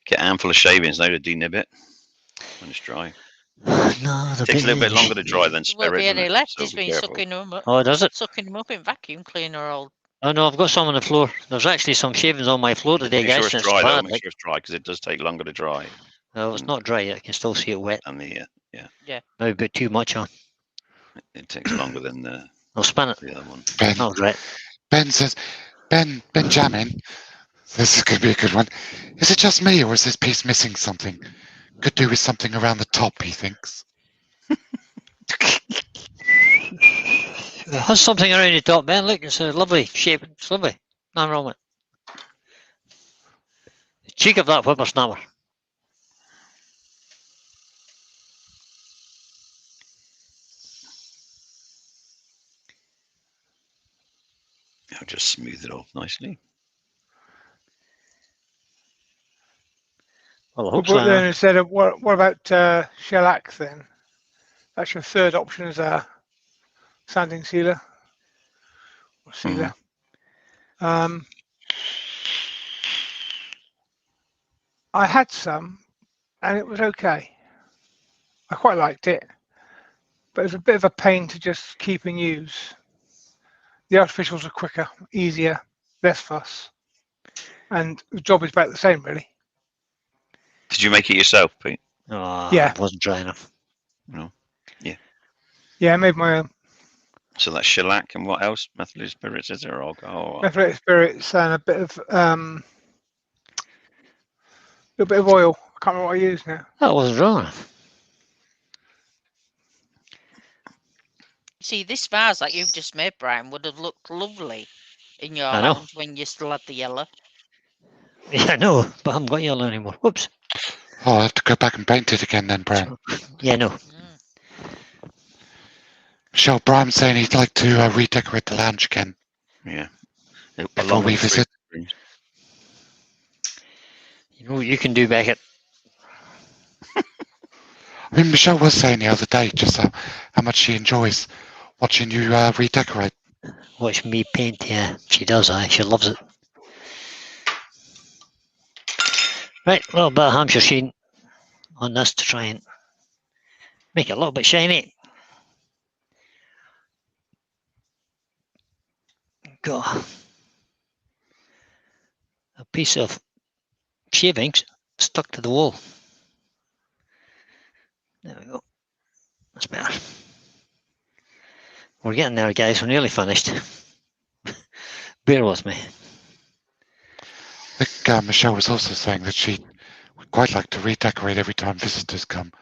Get a handful of shavings now to denib it when it's dry. No, the Takes a little bit longer to dry than There spirit. won't be doesn't any it? left. So He's be been careful. sucking them up. Oh, does it? Sucking them up in vacuum cleaner all. Oh no, I've got some on the floor. There's actually some shavings on my floor today, Make sure guys. it's and dry though. bad, Make like. sure it's dry because it does take longer to dry. No, it's not dry yet. I can still see it wet. And the Maybe a bit too much on. it takes longer than I'll spin it. the other one. Ben, Not wet. Ben says, Benjamin, this is going to be a good one. Is it just me or is this piece missing something? Could do with something around the top, he thinks. It has something around the top, Ben. Look, it's a lovely shape. It's lovely. Nothing wrong with it. The cheek of that whippersnapper. Now just smooth it off nicely. Well, I hope But then so. instead of what about shellac then? That's your third option as a sanding sealer. Or sealer. I had some, and it was okay. I quite liked it, but it was a bit of a pain to just keep and use. The artificials are quicker, easier, less fuss, and the job is about the same, really. Did you make it yourself, Pete? Oh, Yeah. it wasn't dry enough. No. Yeah, I made my own. So that's shellac and what else? Methylated spirits, is there? Alcohol? Methylated spirits and a bit of little bit of oil. I can't remember what I used now. That wasn't dry enough. See, this vase that you've just made, Brian, would have looked lovely in your I know. lounge when you still had the yellow. Yeah, I know, but I haven't got yellow anymore. Whoops. Oh, I'll have to go back and paint it again then, Brian. Yeah, no. Michelle, Brian's saying he'd like to redecorate the lounge again. Yeah. Before we visit. You know what you can do, Beckett? I mean, Michelle was saying the other day just how much she enjoys watching you redecorate. Watch me paint, yeah. She does, she loves it. Right, a little bit of Hampshire sheen on this to try and make it a little bit shiny. Got a piece of shavings stuck to the wall. There we go. That's better. We're getting there, guys. We're nearly finished. Bear with me. I think Michelle was also saying that she would quite like to redecorate every time visitors come.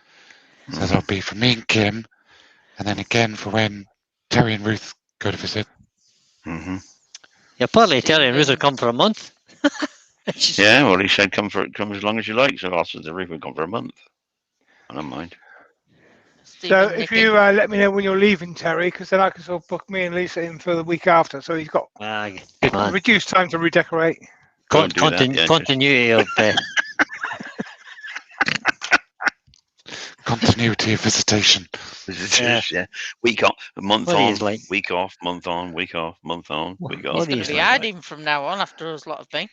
So that'll be for me and Kim, and then again for when Terry and Ruth go to visit. Mm-hmm. Yeah, partly Terry and Ruth will come for a month. Yeah, well, he said come as long as you like. So also the Ruth would come for a month. I don't mind. So if you let me know when you're leaving, Terry, because then I can sort of book me and Lisa in for the week after. So he's got good man. reduced time to redecorate. Continuity of continuity of visitation. Yeah. Week on, month What on, is like? week off, month on, week off, month on, week off. He's going to be hiding from now on after us lot of things.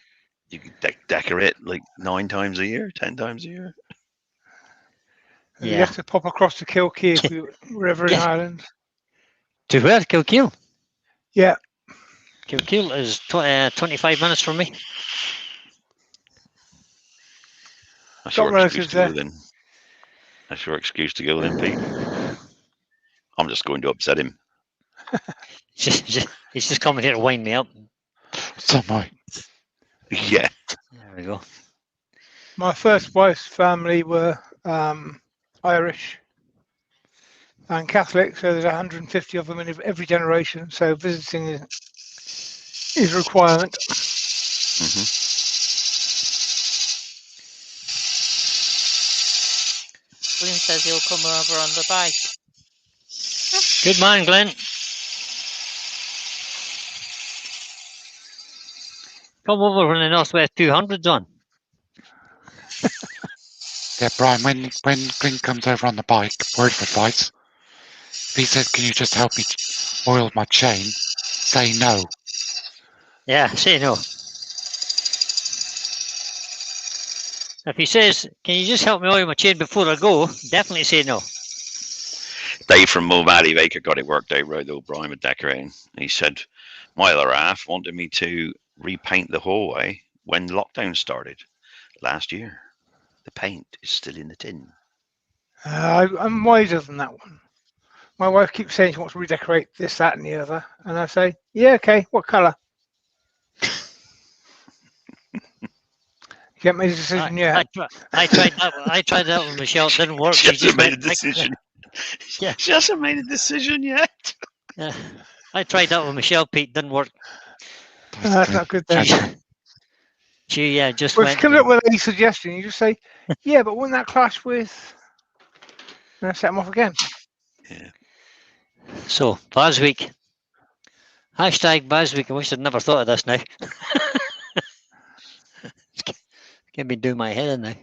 You can decorate like 9 times a year, 10 times a year. Yeah. You have to pop across to Kilkee if you were ever in Ireland. To where? Kilkeel? Yeah. Kilkeel is 25 minutes from me. That's Got your relatives excuse to go then. That's your excuse to go then, Pete. I'm just going to upset him. He's just coming here to wind me up. So am I. Yeah. There we go. My first wife's family were Irish and Catholic, so there's 150 of them in every generation. So visiting is a requirement. Glenn says he'll come over on the bike. Good man, Glenn. Come over when the Northwest 200's on. Yeah, Brian, when Glenn comes over on the bike, word of advice, if he says, can you just help me oil my chain, say no. Yeah, say no. If he says, can you just help me oil my chain before I go, definitely say no. Dave from Mulvalley Baker got it worked out right though, Brian, with decorating. He said my other half wanted me to repaint the hallway when lockdown started last year. The paint is still in the tin. I'm wiser than that one. My wife keeps saying she wants to redecorate this, that, and the other, and I say, "Yeah, okay. What colour?" You haven't made a decision yet. I tried that. I tried that with Michelle. It didn't work. She hasn't made a decision. Yeah. She hasn't made a decision yet. Yeah. I tried that with Michelle. Pete, didn't work. That's not good then. She just Well, went. if you come up with a suggestion, you just say, "Yeah, but wouldn't that clash with?" And I set them off again. Yeah. So last week, Hashtag Baswick. I wish I'd never thought of this now. Can't be doing my head in now.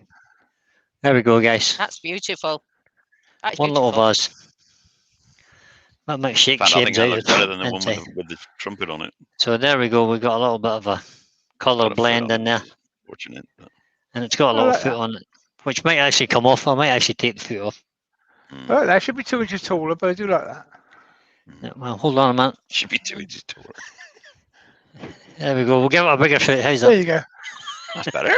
There we go, guys. That's beautiful. That's One little beautiful. vase. That might In shake fact, I think shades that out looks better than the one inside. with the trumpet on it. So there we go. We've got a little bit of a colour Got a foot blend on in it, there, Fortunate. But, and it's got a I little like foot that. on it, which might actually come off. I might actually take the foot off. Oh, that should be 2 inches taller, but I do like that. Yeah, well, hold on a minute. should be 2 inches taller. There we go. We'll give it a bigger foot. How's There that? you go. That's better.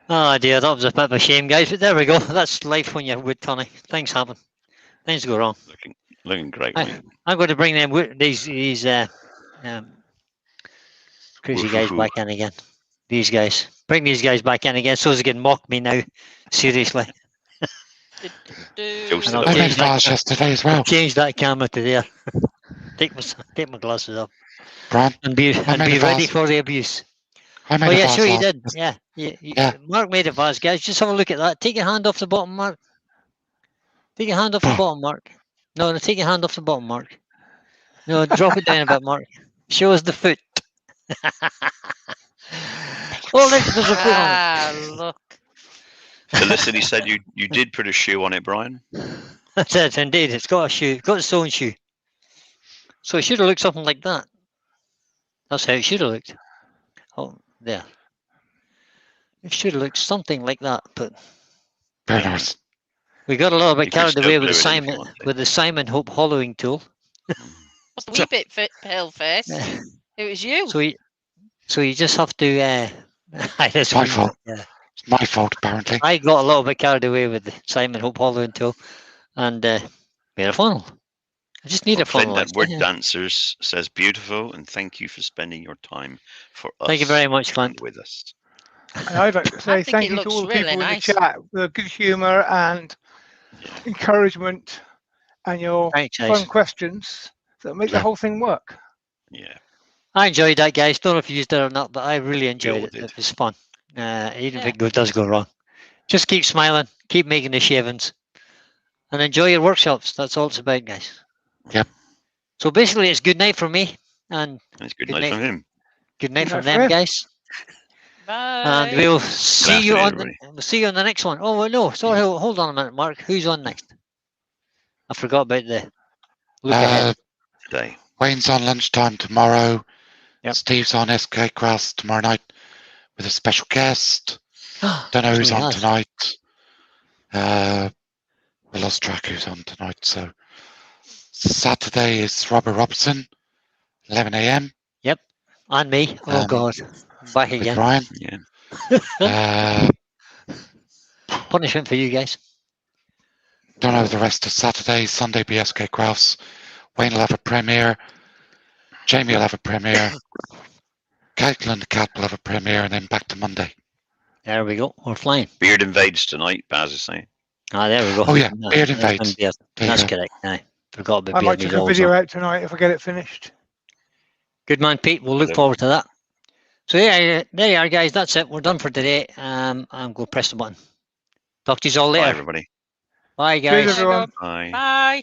Oh dear, that was a bit of a shame, guys. But there we go. That's life when you're wood turning. Things happen. Things go wrong. Looking great, Aye. mate. I'm going to bring them these crazy guys Woof-woof-woo. back in again. These guys. Bring these guys back in again so they can mock me now. Seriously. Toast And I'll it I up. made change a vase yesterday as well. change that camera to there. take my glasses off Brian, and be made a ready vase. for the abuse. I made Oh a yeah, vase sure you last- did. Yeah. Yeah. Mark made a vase, guys. Just have a look at that. Take your hand off the bottom, Mark. Take your hand off the Oh. bottom, Mark. No, take your hand off the bottom, Mark. No, drop it down a bit, Mark. Show us the foot. Oh, look, there's a foot on it. Ah, look. Felicity said you did put a shoe on it, Brian. That's it, indeed. It's got a shoe. Got its own shoe. So it should have looked something like that. That's how it should have looked. Oh, there. It should have looked something like that, but Very nice. we got a little bit You could carried still away glue with the it in if you Simon wanted. with the Simon Hope hollowing tool. What's the wee bit pale face? It was you. So you just have to. That's My me, fault. yeah. It's my fault, apparently. I got a little bit carried away with the Simon Hope hollowing tool, and made a funnel. I just need a funnel. Clint at Word actually. Dancers says beautiful, and thank you for spending your time for us. Thank you very much, and Clint. with us. And I'd like to say think thank it you to all the looks really people nice. in the chat with good humour and Yeah. encouragement and your Thanks, fun guys. questions that make the Yeah. whole thing work. Yeah. I enjoyed that, guys. Don't know if you used it or not, but I really enjoyed all it. did. It was fun. Even if Yeah. it does go wrong, just keep smiling, keep making the shavings, and enjoy your workshops. That's all it's about, guys. Yep. So basically, it's good night from me, and It's good Good night night. from him. good night Good from night them, from him. guys. Bye. And we'll see you afternoon, on everybody. we'll see you on the next one. Oh well, no, sorry, hold on a minute, Mark. Who's on next? I forgot about the look ahead. Today. Wayne's on lunchtime tomorrow. Yep. Steve's on SK Grass tomorrow night with a special guest. Don't know who's So he on has. tonight. I lost track who's on tonight. So Saturday is Robert Robertson, 11 a.m. And me. Oh Um, God, back with again. Brian. Yeah. Punishment for you guys. Don't know the rest of Saturday. Sunday be SK Grouse. Wayne will have a premiere. Jamie will have a premiere. Caitlin the Cat will have a premiere, and then back to Monday. There we go. We're flying. Beard invades tonight, Baz is saying. Ah, there we go. Oh, yeah, No, Beard that's invades. been Beard. There you That's go. correct. Aye. Forgot about I Beard might check a also. video out tonight if I get it finished. Good man, Pete. We'll look Brilliant. forward to that. So yeah, there you are, guys. That's it. We're done for today. I'm going to press the button. Talk to you all Bye, later. everybody. Bye, Cheers, guys. everyone. Bye. Bye.